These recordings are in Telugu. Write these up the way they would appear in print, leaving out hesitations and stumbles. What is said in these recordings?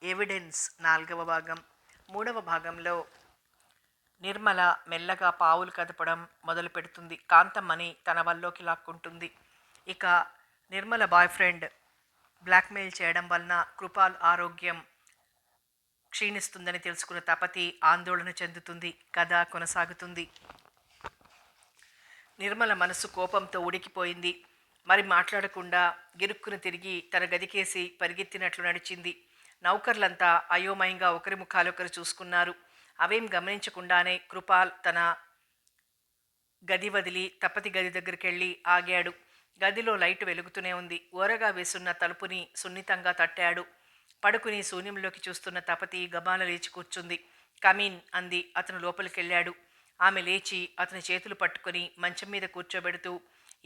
ఎవిడెన్స్ 4వ భాగం. 3వ భాగంలో నిర్మల మెల్లగా పావులు కదపడం మొదలుపెడుతుంది. కాంతమ్మని తన వల్లోకి లాక్కుంటుంది. ఇక నిర్మల బాయ్ ఫ్రెండ్ బ్లాక్మెయిల్ చేయడం వలన కృపాల్ ఆరోగ్యం క్షీణిస్తుందని తెలుసుకున్న తపతి ఆందోళన చెందుతుంది. కథ కొనసాగుతుంది. నిర్మల మనసు కోపంతో ఉడికిపోయింది. మరి మాట్లాడకుండా గిరుక్కున తిరిగి తన గదికేసి పరిగెత్తినట్లు నడిచింది. నౌకర్లంతా అయోమయంగా ఒకరి ముఖాలొకరు చూసుకున్నారు. అవేం గమనించకుండానే కృపాల్ తన గది వదిలి తపతి గది దగ్గరికెళ్ళి ఆగాడు. గదిలో లైటు వెలుగుతూనే ఉంది. ఓరగా వేసున్న తలుపుని సున్నితంగా తట్టాడు. పడుకుని శూన్యంలోకి చూస్తున్న తపతి గబాల లేచి కూర్చుంది. కమీన్ అంది. అతను లోపలికెళ్ళాడు. ఆమె లేచి అతని చేతులు పట్టుకుని మంచం మీద కూర్చోబెడుతూ,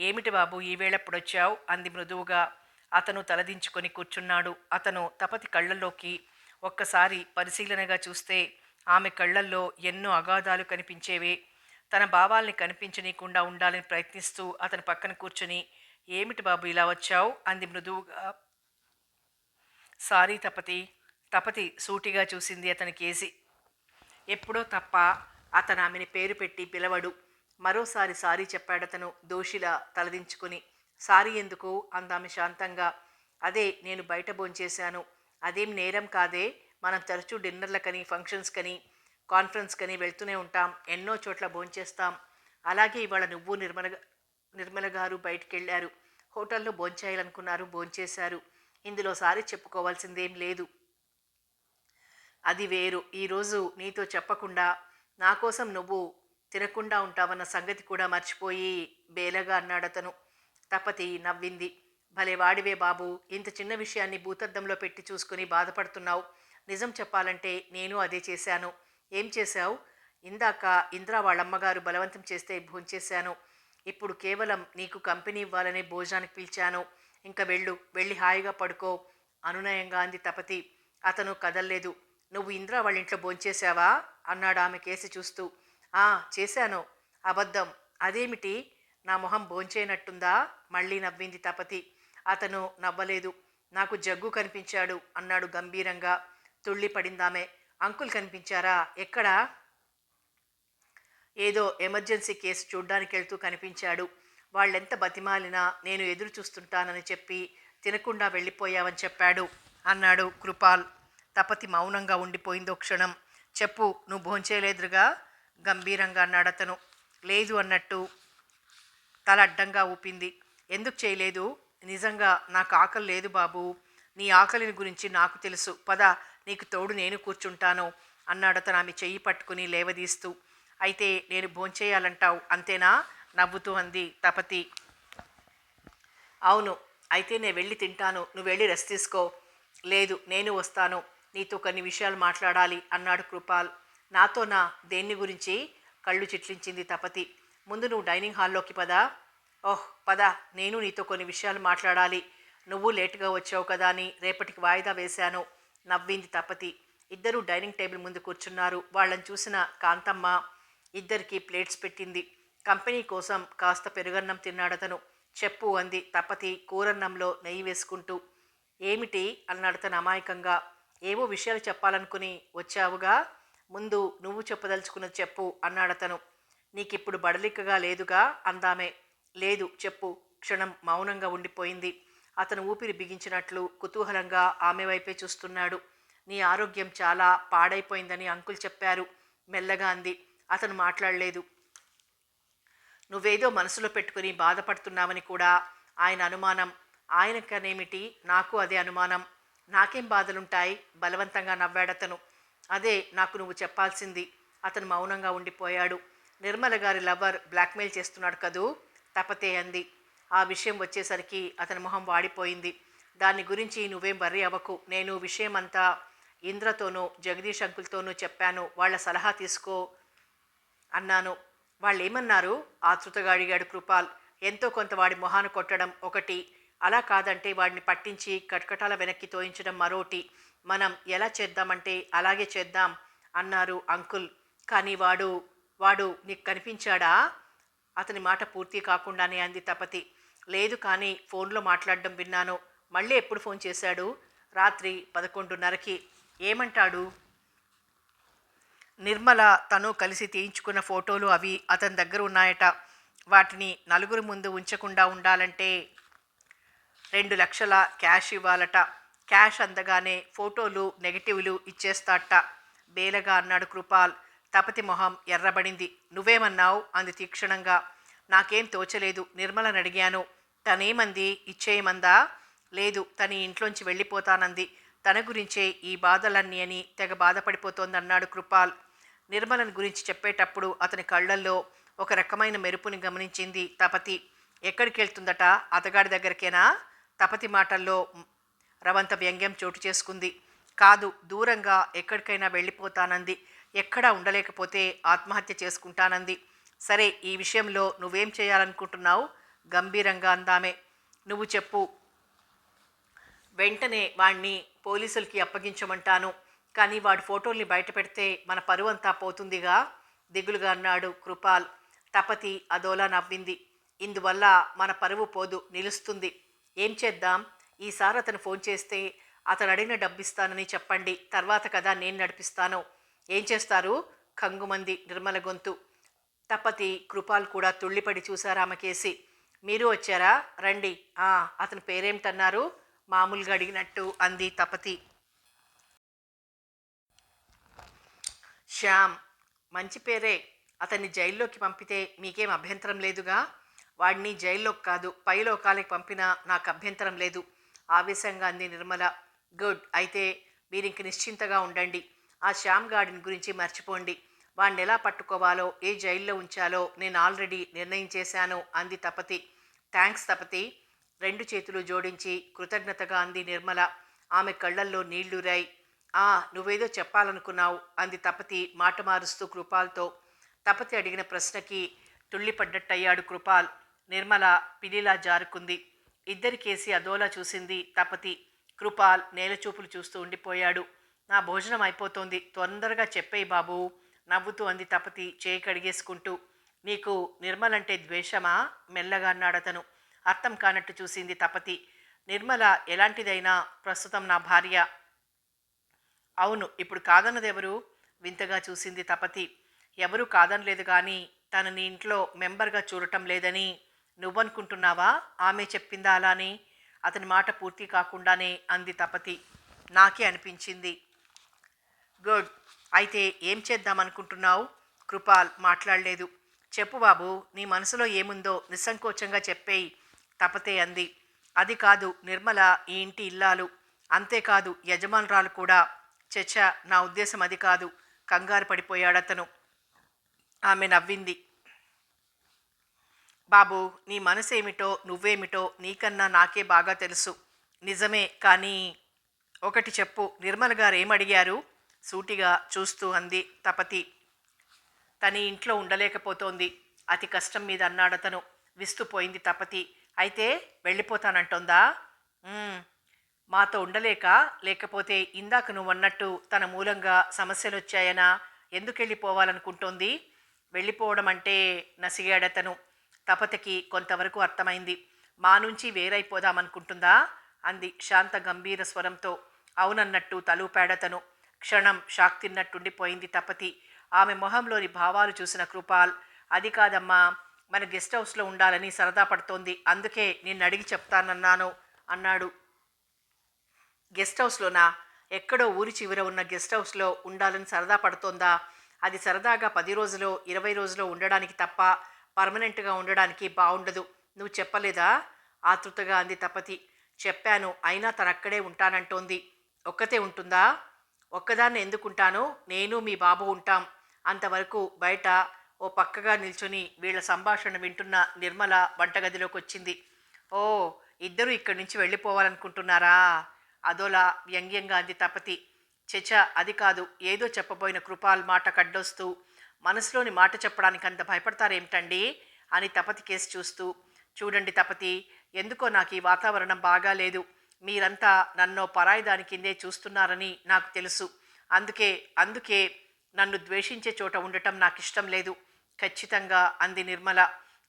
ఏమిటి బాబు ఈవేళప్పుడొచ్చావు అంది మృదువుగా. అతను తలదించుకొని కూర్చున్నాడు. అతను తపతి కళ్ళల్లోకి ఒక్కసారి పరిశీలనగా చూస్తే ఆమె కళ్ళల్లో ఎన్నో అగాధాలు కనిపించేవే. తన భావాల్ని కనిపించనీయకుండా ఉండాలని ప్రయత్నిస్తూ అతని పక్కన కూర్చుని, ఏమిటి బాబు ఇలా వచ్చావు అంది మృదువుగా. సారీ తపతి. తపతి సూటిగా చూసింది అతని కేసి. ఎప్పుడో తప్ప అతను ఆమెని పేరు పెట్టి పిలవడు. మరోసారి సారీ చెప్పాడతను దోషిలా తలదించుకుని. సారీ ఎందుకు అందామె శాంతంగా. అదే నేను బయట భోంచేశాను. అదేం నేరం కాదే. మనం తరచూ డిన్నర్లకని, ఫంక్షన్స్కని, కాన్ఫరెన్స్కని వెళ్తూనే ఉంటాం. ఎన్నో చోట్ల భోంచేస్తాం. అలాగే ఇవాళ నువ్వు నిర్మల గారు బయటికెళ్ళారు. హోటల్లో భోంచేయాలనుకున్నారు, భోంచేశారు. ఇందులో సారీ చెప్పుకోవాల్సిందేం లేదు. అది వేరు. ఈరోజు నీతో చెప్పకుండా నా కోసం నువ్వు తినకుండా ఉంటావన్న సంగతి కూడా మర్చిపోయి బేలగా అన్నాడతను. తపతి నవ్వింది. భలే వాడివే బాబు. ఇంత చిన్న విషయాన్ని భూతద్దంలో పెట్టి చూసుకుని బాధపడుతున్నావు. నిజం చెప్పాలంటే నేను అదే చేశాను. ఏం చేశావు? ఇందాక ఇంద్ర వాళ్ళమ్మగారు బలవంతం చేస్తే భోంచేశాను. ఇప్పుడు కేవలం నీకు కంపెనీ ఇవ్వాలనే భోజనానికి పిలిచాను. ఇంక వెళ్ళి హాయిగా పడుకో అనునయంగా అంది తపతి. అతను కదల్లేదు. నువ్వు ఇంద్ర వాళ్ళ ఇంట్లో భోంచేశావా అన్నాడు ఆమె కేసి చూస్తూ. చేశాను. అబద్ధం. అదేమిటి? నా మొహం భోంచేయనట్టుందా? మళ్ళీ నవ్వింది తపతి. అతను నవ్వలేదు. నాకు జగ్గు కనిపించాడు అన్నాడు గంభీరంగా. తుళ్ళి పడిందామె. అంకుల్ కనిపించారా? ఎక్కడా? ఏదో ఎమర్జెన్సీ కేసు చూడ్డానికి వెళ్తూ కనిపించాడు. వాళ్ళెంత బతిమాలినా నేను ఎదురు చూస్తుంటానని చెప్పి తినకుండా వెళ్ళిపోయావని చెప్పాడు అన్నాడు కృపాల్. తపతి మౌనంగా ఉండిపోయిందో క్షణం. చెప్పు, నువ్వు భోంచేయలేదురుగా గంభీరంగా అన్నాడతను. లేదు అన్నట్టు తల అడ్డంగా ఊపింది. ఎందుకు చేయలేదు? నిజంగా నాకు ఆకలి లేదు బాబు. నీ ఆకలిని గురించి నాకు తెలుసు. పద, నీకు తోడు నేను కూర్చుంటాను అన్నాడతను ఆమె చెయ్యి పట్టుకుని లేవదీస్తూ. అయితే నేను భోంచేయాలంటావు అంతేనా? నవ్వుతూ అంది తపతి. అవును. అయితే నేను వెళ్ళి తింటాను. నువ్వు వెళ్ళి రెస్ట్ తీసుకో. లేదు, నేను వస్తాను. నీతో కొన్ని విషయాలు మాట్లాడాలి అన్నాడు కృపాల్. నాతోనా? దేన్ని గురించి? కళ్ళు చిట్లించింది తపతి. ముందు నువ్వు డైనింగ్ హాల్లోకి పదా. ఓహ్ పద, నేను నీతో కొన్ని విషయాలు మాట్లాడాలి. నువ్వు లేటుగా వచ్చావు కదా అని రేపటికి వాయిదా వేశాను నవ్వింది తపతి. ఇద్దరూ డైనింగ్ టేబుల్ ముందు కూర్చున్నారు. వాళ్ళని చూసిన కాంతమ్మ ఇద్దరికి ప్లేట్స్ పెట్టింది. కంపెనీ కోసం కాస్త పెరుగన్నం తిన్నాడతను. చెప్పు అంది తపతి కూరన్నంలో నెయ్యి వేసుకుంటూ. ఏమిటి అన్నాడతను అమాయకంగా. ఏవో విషయాలు చెప్పాలనుకుని వచ్చావుగా, ముందు నువ్వు చెప్పదలుచుకున్నది చెప్పు అన్నాడతను. నీకిప్పుడు బడలికగా లేదుగా అందామే. లేదు, చెప్పు. క్షణం మౌనంగా ఉండిపోయింది. అతను ఊపిరి బిగించినట్లు కుతూహలంగా ఆమె వైపే చూస్తున్నాడు. నీ ఆరోగ్యం చాలా పాడైపోయిందని అంకుల్ చెప్పారు మెల్లగా అంది. అతను మాట్లాడలేదు. నువ్వేదో మనసులో పెట్టుకుని బాధపడుతున్నావని కూడా ఆయన అనుమానం. ఆయనకనేమిటి, నాకు అదే అనుమానం. నాకేం బాధలుంటాయి? బలవంతంగా నవ్వాడతను. అదే నాకు నువ్వు చెప్పాల్సింది. అతను మౌనంగా ఉండిపోయాడు. నిర్మల గారి లవర్ బ్లాక్మెయిల్ చేస్తున్నాడు కదూ తపతే అంది. ఆ విషయం వచ్చేసరికి అతని మొహం వాడిపోయింది. దాని గురించి నువ్వేం వర్రీ అవ్వకు. నేను విషయం అంతా ఇంద్రతోనూ జగదీష్ అంకుల్తోనూ చెప్పాను. వాళ్ళ సలహా తీసుకో అన్నాను. వాళ్ళేమన్నారు? ఆతృతగా అడిగాడు కృపాల్. ఎంతో కొంత వాడి మొహాన కొట్టడం ఒకటి, అలా కాదంటే వాడిని పట్టించి కటకటాల వెనక్కి తోయించడం మరోటి. మనం ఎలా చేద్దామంటే అలాగే చేద్దాం అన్నారు అంకుల్. కానీ వాడు నీకు కనిపించాడా? అతని మాట పూర్తి కాకుండానే అంది తపతి. లేదు, కానీ ఫోన్లో మాట్లాడడం విన్నాను. మళ్ళీ ఎప్పుడు ఫోన్ చేశాడు? రాత్రి 11:30కి. ఏమంటాడు? నిర్మల తను కలిసి తీయించుకున్న ఫోటోలు అవి అతని దగ్గర ఉన్నాయట. వాటిని నలుగురు ముందు ఉంచకుండా ఉండాలంటే 2 లక్షల క్యాష్ ఇవ్వాలట. క్యాష్ అందగానే ఫోటోలు నెగటివ్లు ఇచ్చేస్తాట బేలగా అన్నాడు కృపాల్. తపతి మొహం ఎర్రబడింది. నువ్వేమన్నావు అంది తీక్షణంగా. నాకేం తోచలేదు. నిర్మలని అడిగాను. తనేమంది? ఇచ్చేయమందా? లేదు, తన ఇంట్లోంచి వెళ్ళిపోతానంది. తన గురించే ఈ బాధలన్నీ అని తెగ బాధపడిపోతోందన్నాడు కృపాల్. నిర్మలను గురించి చెప్పేటప్పుడు అతని కళ్ళల్లో ఒక రకమైన మెరుపుని గమనించింది తపతి. ఎక్కడికి వెళ్తుందట? అతగాడి దగ్గరికేనా? తపతి మాటల్లో రవంత వ్యంగ్యం చోటు చేసుకుంది. కాదు, దూరంగా ఎక్కడికైనా వెళ్ళిపోతానంది. ఎక్కడా ఉండలేకపోతే ఆత్మహత్య చేసుకుంటానంది. సరే, ఈ విషయంలో నువ్వేం చేయాలనుకుంటున్నావు? గంభీరంగా అందామే. నువ్వు చెప్పు. వెంటనే వాణ్ణి పోలీసులకి అప్పగించమంటాను. కానీ వాడి ఫోటోల్ని బయట పెడితే మన పరువంతా పోతుందిగా దిగులుగా అన్నాడు కృపాల్. తపతి అదోలా నవ్వింది. ఇందువల్ల మన పరువు పోదు, నిలుస్తుంది. ఏం చేద్దాం? ఈసారి అతను ఫోన్ చేస్తే అతను అడిగిన డబ్బిస్తానని చెప్పండి. తర్వాత కదా నేను నడిపిస్తాను. ఏం చేస్తారు? కంగుమంది నిర్మల గొంతు. తపతి కృపాల్ కూడా తుళ్ళిపడి చూశారు ఆమెకేసి. మీరు వచ్చారా? రండి. అతని పేరేమిటన్నారు? మామూలుగా అడిగినట్టు అంది తపతి. శ్యామ్. మంచి పేరే. అతన్ని జైల్లోకి పంపితే మీకేం అభ్యంతరం లేదుగా? వాడిని జైల్లోకి కాదు, పై లోకాలకి పంపినా నాకు అభ్యంతరం లేదు ఆవేశంగా అంది నిర్మల. గుడ్. అయితే మీరింక నిశ్చింతగా ఉండండి. ఆ శ్యామ్ గార్డిని గురించి మర్చిపోండి. వాడిని ఎలా పట్టుకోవాలో, ఏ జైల్లో ఉంచాలో నేను ఆల్రెడీ నిర్ణయించేశాను అంది తపతి. థ్యాంక్స్ తపతి. 2 చేతులు జోడించి కృతజ్ఞతగా అంది నిర్మల. ఆమె కళ్ళల్లో నీళ్లురాయి. నువ్వేదో చెప్పాలనుకున్నావు అంది తపతి మాట మారుస్తూ కృపాల్తో. తపతి అడిగిన ప్రశ్నకి తుళ్ళిపడ్డట్టయ్యాడు కృపాల్. నిర్మల పిలిలా జారుకుంది. ఇద్దరికేసి అదోలా చూసింది తపతి. కృపాల్ నేలచూపులు చూస్తూ ఉండిపోయాడు. నా భోజనం అయిపోతోంది, తొందరగా చెప్పేయి బాబూ నవ్వుతూ అంది తపతి చేయి కడిగేసుకుంటూ. నీకు నిర్మలంటే ద్వేషమా? మెల్లగా అన్నాడతను. అర్థం కానట్టు చూసింది తపతి. నిర్మల ఎలాంటిదైనా ప్రస్తుతం నా భార్య. అవును, ఇప్పుడు కాదన్నదెవరు? వింతగా చూసింది తపతి. ఎవరూ కాదనలేదు, కానీ తనని ఇంట్లో మెంబర్గా చూడటం లేదని నువ్వనుకుంటున్నావా? ఆమె చెప్పిందా అలానే? అతని మాట పూర్తి కాకుండానే అంది తపతి. నాకే అనిపించింది. గుడ్. అయితే ఏం చేద్దామనుకుంటున్నావు? కృపాల్ మాట్లాడలేదు. చెప్పు బాబు, నీ మనసులో ఏముందో నిస్సంకోచంగా చెప్పేయి తపతే అంది. అది కాదు, నిర్మల ఈ ఇంటి ఇల్లాలు. అంతేకాదు యజమానురాలు కూడా. చచ్చ, నా ఉద్దేశం అది కాదు. కంగారు పడిపోయాడతను. ఆమె నవ్వింది. బాబు, నీ మనసేమిటో నువ్వేమిటో నీకన్నా నాకే బాగా తెలుసు. నిజమే, కానీ ఒకటి చెప్పు. నిర్మల గారు ఏమడిగారు? సూటిగా చూస్తూ అంది తపతి. తన ఇంట్లో ఉండలేకపోతోంది. అతి కష్టం మీద అన్నాడతను. విస్తుపోయింది తపతి. అయితే వెళ్ళిపోతానంటోందా? మాతో ఉండలేక, లేకపోతే ఇందాక నువ్వన్నట్టు తన మూలంగా సమస్యలు వచ్చాయనా? ఎందుకు వెళ్ళిపోవాలనుకుంటోంది? వెళ్ళిపోవడం అంటే నసిగాడతను. తపతికి కొంతవరకు అర్థమైంది. మా నుంచి వేరైపోదామనుకుంటుందా అంది శాంత గంభీర స్వరంతో. అవునన్నట్టు తలూపాడతను. క్షణం షాక్ తిన్నట్టుండిపోయింది తపతి. ఆమె మొహంలోని భావాలు చూసిన కృపాల్, అది కాదమ్మా, మన గెస్ట్ హౌస్లో ఉండాలని సరదా పడుతోంది. అందుకే నిన్ను అడిగి చెప్తానన్నాను అన్నాడు. గెస్ట్ హౌస్లోనా? ఎక్కడో ఊరి చివర ఉన్న గెస్ట్ హౌస్లో ఉండాలని సరదా పడుతోందా? అది సరదాగా 10 రోజులో 20 రోజులో ఉండడానికి తప్ప పర్మనెంట్గా ఉండడానికి బాగుండదు. నువ్వు చెప్పలేదా? ఆతృతగా అంది తపతి. చెప్పాను, అయినా తనక్కడే ఉంటానంటోంది. ఒక్కతే ఉంటుందా? ఒక్కదాన్ని ఎందుకుంటాను? నేను మీ బాబు ఉంటాం. అంతవరకు బయట ఓ పక్కగా నిల్చుని వీళ్ళ సంభాషణ వింటున్న నిర్మల వంటగదిలోకి వచ్చింది. ఓ, ఇద్దరూ ఇక్కడి నుంచి వెళ్ళిపోవాలనుకుంటున్నారా? అదోలా వ్యంగ్యంగా అంది తపతి. చెచ, అది కాదు. ఏదో చెప్పబోయిన కృపాల్ మాట కడ్డొస్తూ, మనసులోని మాట చెప్పడానికి అంత భయపడతారేమిటండి అని తపతి కేసి చూస్తూ, చూడండి తపతి, ఎందుకో నాకు ఈ వాతావరణం బాగాలేదు. మీరంతా నన్ను పరాయి దాని కిందే చూస్తున్నారని నాకు తెలుసు. అందుకే నన్ను ద్వేషించే చోట ఉండటం నాకు ఇష్టం లేదు ఖచ్చితంగా అంది నిర్మల.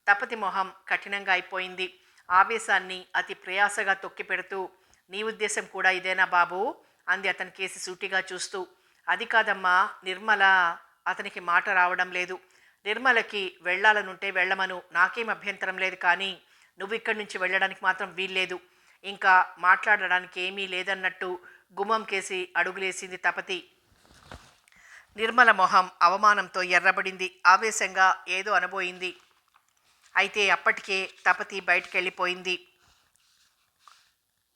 తపతి మొహం కఠినంగా అయిపోయింది. ఆవేశాన్ని అతి ప్రయాసగా తొక్కి పెడుతూ, నీ ఉద్దేశం కూడా ఇదేనా బాబు అంది అతని కేసి సూటిగా చూస్తూ. అది కాదమ్మా నిర్మల. అతనికి మాట రావడం లేదు. నిర్మలకి వెళ్ళాలనుంటే వెళ్ళమను, నాకేం అభ్యంతరం లేదు, కానీ నువ్వు ఇక్కడి నుంచి వెళ్ళడానికి మాత్రం వీల్లేదు. ఇంకా మాట్లాడడానికి ఏమీ లేదన్నట్టు గుమ్మం కేసి అడుగులేసింది తపతి. నిర్మల మొహం అవమానంతో ఎర్రబడింది. ఆవేశంగా ఏదో అనబోయింది. అయితే అప్పటికే తపతి బయటికెళ్ళిపోయింది.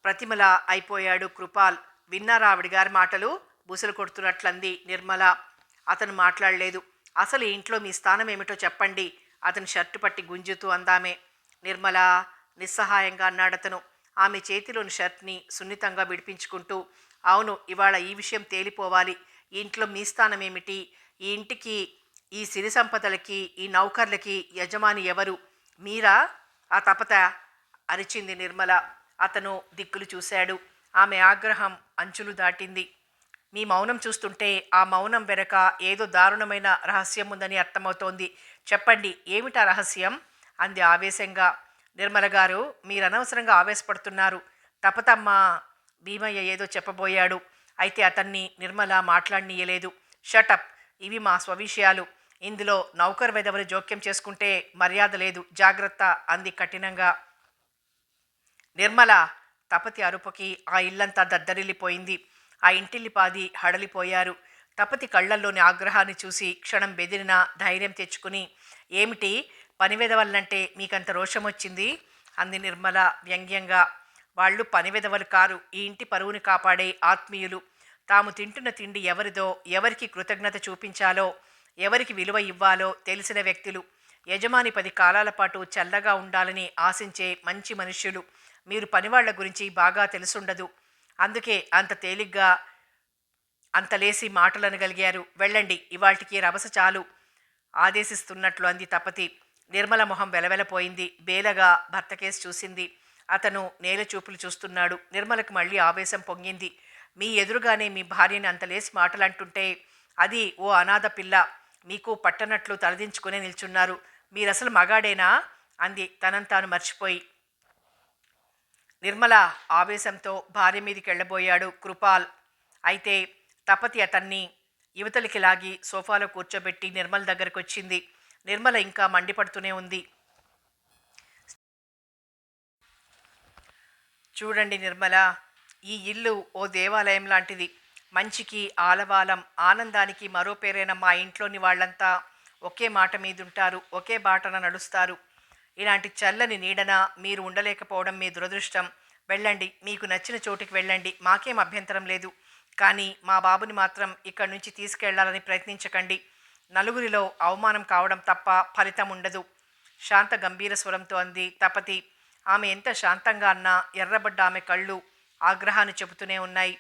ప్రతిమల అయిపోయాడు కృపాల్. విన్నారా ఆవిడగారి మాటలు? బుసలు కొడుతున్నట్లంది నిర్మల. అతను మాట్లాడలేదు. అసలు ఇంట్లో మీ స్థానం ఏమిటో చెప్పండి, అతని షర్టు పట్టి గుంజుతూ అందామే. నిర్మల నిస్సహాయంగా అన్నాడతను ఆమె చేతిలోని షర్ట్ని సున్నితంగా విడిపించుకుంటూ. అవును, ఇవాళ ఈ విషయం తేలిపోవాలి. ఈ ఇంట్లో మీ స్థానం ఏమిటి? ఈ ఇంటికి, ఈ సిరి సంపదలకి, ఈ నౌకర్లకి యజమాని ఎవరు? మీరా? ఆ తపత అరిచింది నిర్మల. అతను దిక్కులు చూశాడు. ఆమె ఆగ్రహం అంచులు దాటింది. మీ మౌనం చూస్తుంటే ఆ మౌనం వెనక ఏదో దారుణమైన రహస్యం ఉందని అర్థమవుతోంది. చెప్పండి, ఏమిటా రహస్యం? అంది ఆవేశంగా. నిర్మల గారు, మీరు అనవసరంగా ఆవేశపడుతున్నారు. తపతమ్మ. భీమయ్య ఏదో చెప్పబోయాడు. అయితే అతన్ని నిర్మల మాట్లాడనీయలేదు. షటప్, ఇవి మా స్వవిషయాలు. ఇందులో నౌకర్ వెదవలు జోక్యం చేసుకుంటే మర్యాద లేదు, జాగ్రత్త, అంది కఠినంగా. నిర్మల. తపతి అరుపుకి ఆ ఇల్లంతా దద్దరిల్లిపోయింది. ఆ ఇంటిల్లిపాది హడలిపోయారు. తపతి కళ్ళల్లోని ఆగ్రహాన్ని చూసి క్షణం బెదిరిన ధైర్యం తెచ్చుకుని, ఏమిటి పనివెదవల్నంటే మీకంత రోషం వచ్చింది? అంది నిర్మల వ్యంగ్యంగా. వాళ్ళు పనివెదవలు కారు, ఈ ఇంటి పరువుని కాపాడే ఆత్మీయులు. తాము తింటున్న తిండి ఎవరిదో, ఎవరికి కృతజ్ఞత చూపించాలో, ఎవరికి విలువ ఇవ్వాలో తెలిసిన వ్యక్తులు. యజమాని 10 కాలాల పాటు చల్లగా ఉండాలని ఆశించే మంచి మనుష్యులు. మీరు పనివాళ్ల గురించి బాగా తెలుసుండదు, అందుకే అంత తేలిగ్గా అంత లేసి మాటలనగలిగారు. వెళ్ళండి, ఇవాల్టికి రభస చాలు, ఆదేశిస్తున్నట్లు అంది తపతి. నిర్మల మొహం వెలవెలపోయింది. బేలగా భర్త కేసి చూసింది. అతను నేల చూపులు చూస్తున్నాడు. నిర్మలకు మళ్ళీ ఆవేశం పొంగింది. మీ ఎదురుగానే మీ భార్యని అంతలేసి మాటలంటుంటే, అది ఓ అనాథ పిల్ల, మీకు పట్టనట్లు తలదించుకునే నిల్చున్నారు. మీరసలు మగాడేనా? అంది తనంతాను మర్చిపోయి. నిర్మల ఆవేశంతో భార్య మీదికి వెళ్ళబోయాడు కృపాల్. అయితే తపతి అతన్ని యువతలికి లాగి సోఫాలో కూర్చోబెట్టి నిర్మల దగ్గరకు వచ్చింది. నిర్మల ఇంకా మండిపడుతూనే ఉంది. చూడండి నిర్మల, ఈ ఇల్లు ఓ దేవాలయం లాంటిది. మంచికి ఆలవాలం, ఆనందానికి మరో పేరైన మా ఇంట్లోని వాళ్ళంతా ఒకే మాట మీదుంటారు, ఒకే బాటన నడుస్తారు. ఇలాంటి చల్లని నీడన మీరు ఉండలేకపోవడం మీ దురదృష్టం. వెళ్ళండి, మీకు నచ్చిన చోటికి వెళ్ళండి, మాకేం అభ్యంతరం లేదు. కానీ మా బాబుని మాత్రం ఇక్కడి నుంచి తీసుకెళ్లాలని ప్రయత్నించకండి. నలుగురిలో అవమానం కావడం తప్ప ఫలితం ఉండదు, శాంత గంభీర స్వరంతో అంది తపతి. ఆమె ఎంత శాంతంగా అన్నా ఎర్రబడ్డ ఆమె కళ్ళు ఆగ్రహాన్ని చెబుతూనే ఉన్నాయి.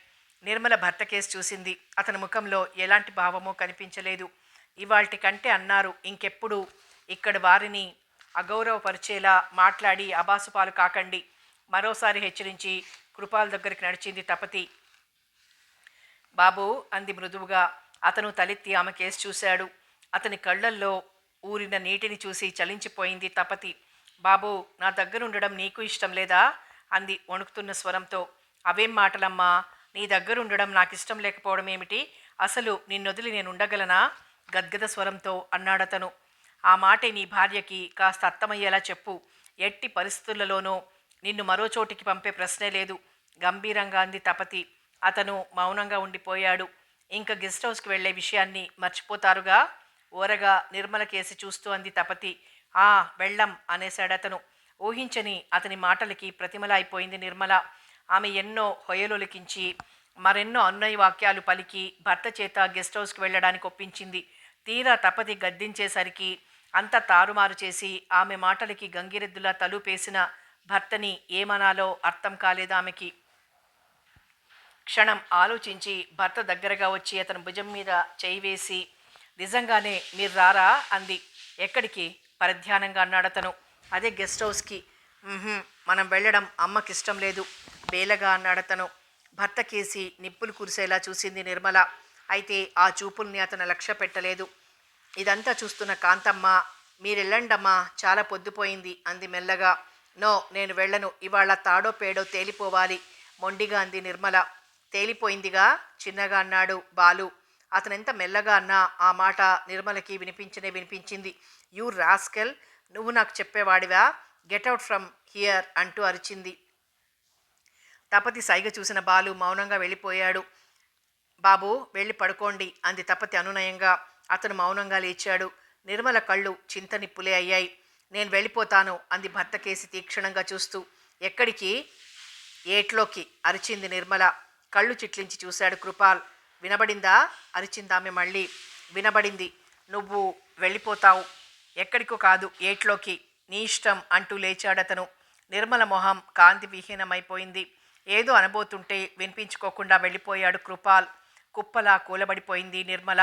నిర్మల భర్త కేసు చూసింది. అతని ముఖంలో ఎలాంటి భావమో కనిపించలేదు. ఇవాల్టి కంటే అన్నారు, ఇంకెప్పుడు ఇక్కడ వారిని అగౌరవపరిచేలా మాట్లాడి అబాసుపాలు కాకండి, మరోసారి హెచ్చరించి కృపాల్ దగ్గరికి నడిచింది తపతి. బాబు, అంది మృదువుగా. అతను తలెత్తి ఆమె కేసు చూశాడు. అతని కళ్ళల్లో ఊరిన నీటిని చూసి చలించిపోయింది తపతి. బాబు, నా దగ్గరుండడం నీకు ఇష్టం లేదా? అంది వణుకుతున్న స్వరంతో. అవేం మాటలమ్మా, నీ దగ్గరుండడం నాకిష్టం లేకపోవడం ఏమిటి? అసలు నిన్నొదిలి నేను ఉండగలనా? గద్గద స్వరంతో అన్నాడతను. ఆ మాటే నీ భార్యకి కాస్త అర్థమయ్యేలా చెప్పు. ఎట్టి పరిస్థితులలోనూ నిన్ను మరో చోటికి పంపే ప్రశ్నే లేదు, గంభీరంగా అంది తపతి. అతను మౌనంగా ఉండిపోయాడు. ఇంక గెస్ట్ హౌస్కి వెళ్లే విషయాన్ని మర్చిపోతారుగా? ఓరగా నిర్మల కేసి చూస్తూ అంది తపతి. ఆ, వెళ్ళం అనేశాడతను. ఊహించని అతని మాటలకి ప్రతిమల అయిపోయింది నిర్మల. ఆమె ఎన్నో హొయలొలికించి మరెన్నో అన్నయ్య వాక్యాలు పలికి భర్త చేత గెస్ట్ హౌస్కి వెళ్ళడానికి ఒప్పించింది. తీరా తపతి గద్దించేసరికి అంత తారుమారు చేసి ఆమె మాటలకి గంగిరెద్దులా తలుపేసిన భర్తని ఏమనాలో అర్థం కాలేదు ఆమెకి. క్షణం ఆలోచించి భర్త దగ్గరగా వచ్చి అతని భుజం మీద చేయి వేసి, నిజంగానే మీరు రారా? అంది. ఎక్కడికి? పరధ్యానంగా అన్నాడతను. అదే గెస్ట్ హౌస్కి. మనం వెళ్ళడం అమ్మకిష్టం లేదు, బేలగా అన్నాడతను. భర్త కేసి నిప్పులు కురిసేలా చూసింది నిర్మల. అయితే ఆ చూపుల్ని అతను లక్ష్య పెట్టలేదు. ఇదంతా చూస్తున్న కాంతమ్మ, మీరెళ్ళండమ్మా, చాలా పొద్దుపోయింది, అంది మెల్లగా. నో, నేను వెళ్ళను, ఇవాళ తాడో పేడో తేలిపోవాలి, మొండిగా అంది నిర్మల. తేలిపోయిందిగా చిన్నగా అన్నాడు బాలు. అతనెంత మెల్లగా అన్నా ఆ మాట నిర్మలకి వినిపించింది. యూ రాస్కెల్, నువ్వు నాకు చెప్పేవాడివా? గెట్అవుట్ ఫ్రమ్ హియర్ అంటూ అరిచింది. తపతి సైగ చూసిన బాలు మౌనంగా వెళ్ళిపోయాడు. బాబు, వెళ్ళి పడుకోండి అంది తపతి అనునయంగా. అతను మౌనంగా లేచాడు. నిర్మల కళ్ళు చింతనిప్పులే అయ్యాయి. నేను వెళ్ళిపోతాను అంది భర్త కేసి తీక్షణంగా చూస్తూ. ఎక్కడికి? ఏట్లోకి అరిచింది నిర్మల. కళ్ళు చిట్లించి చూశాడు కృపాల్. వినబడిందా? అరిచిందామె మళ్ళీ. వినబడింది. నువ్వు వెళ్ళిపోతావు. ఎక్కడికో కాదు, ఏట్లోకి. నీ ఇష్టం అంటూ లేచాడతను. నిర్మల మొహం కాంతి విహీనమైపోయింది. ఏదో అనబోతుంటే వినిపించుకోకుండా వెళ్ళిపోయాడు కృపాల్. కుప్పలా కూలబడిపోయింది నిర్మల.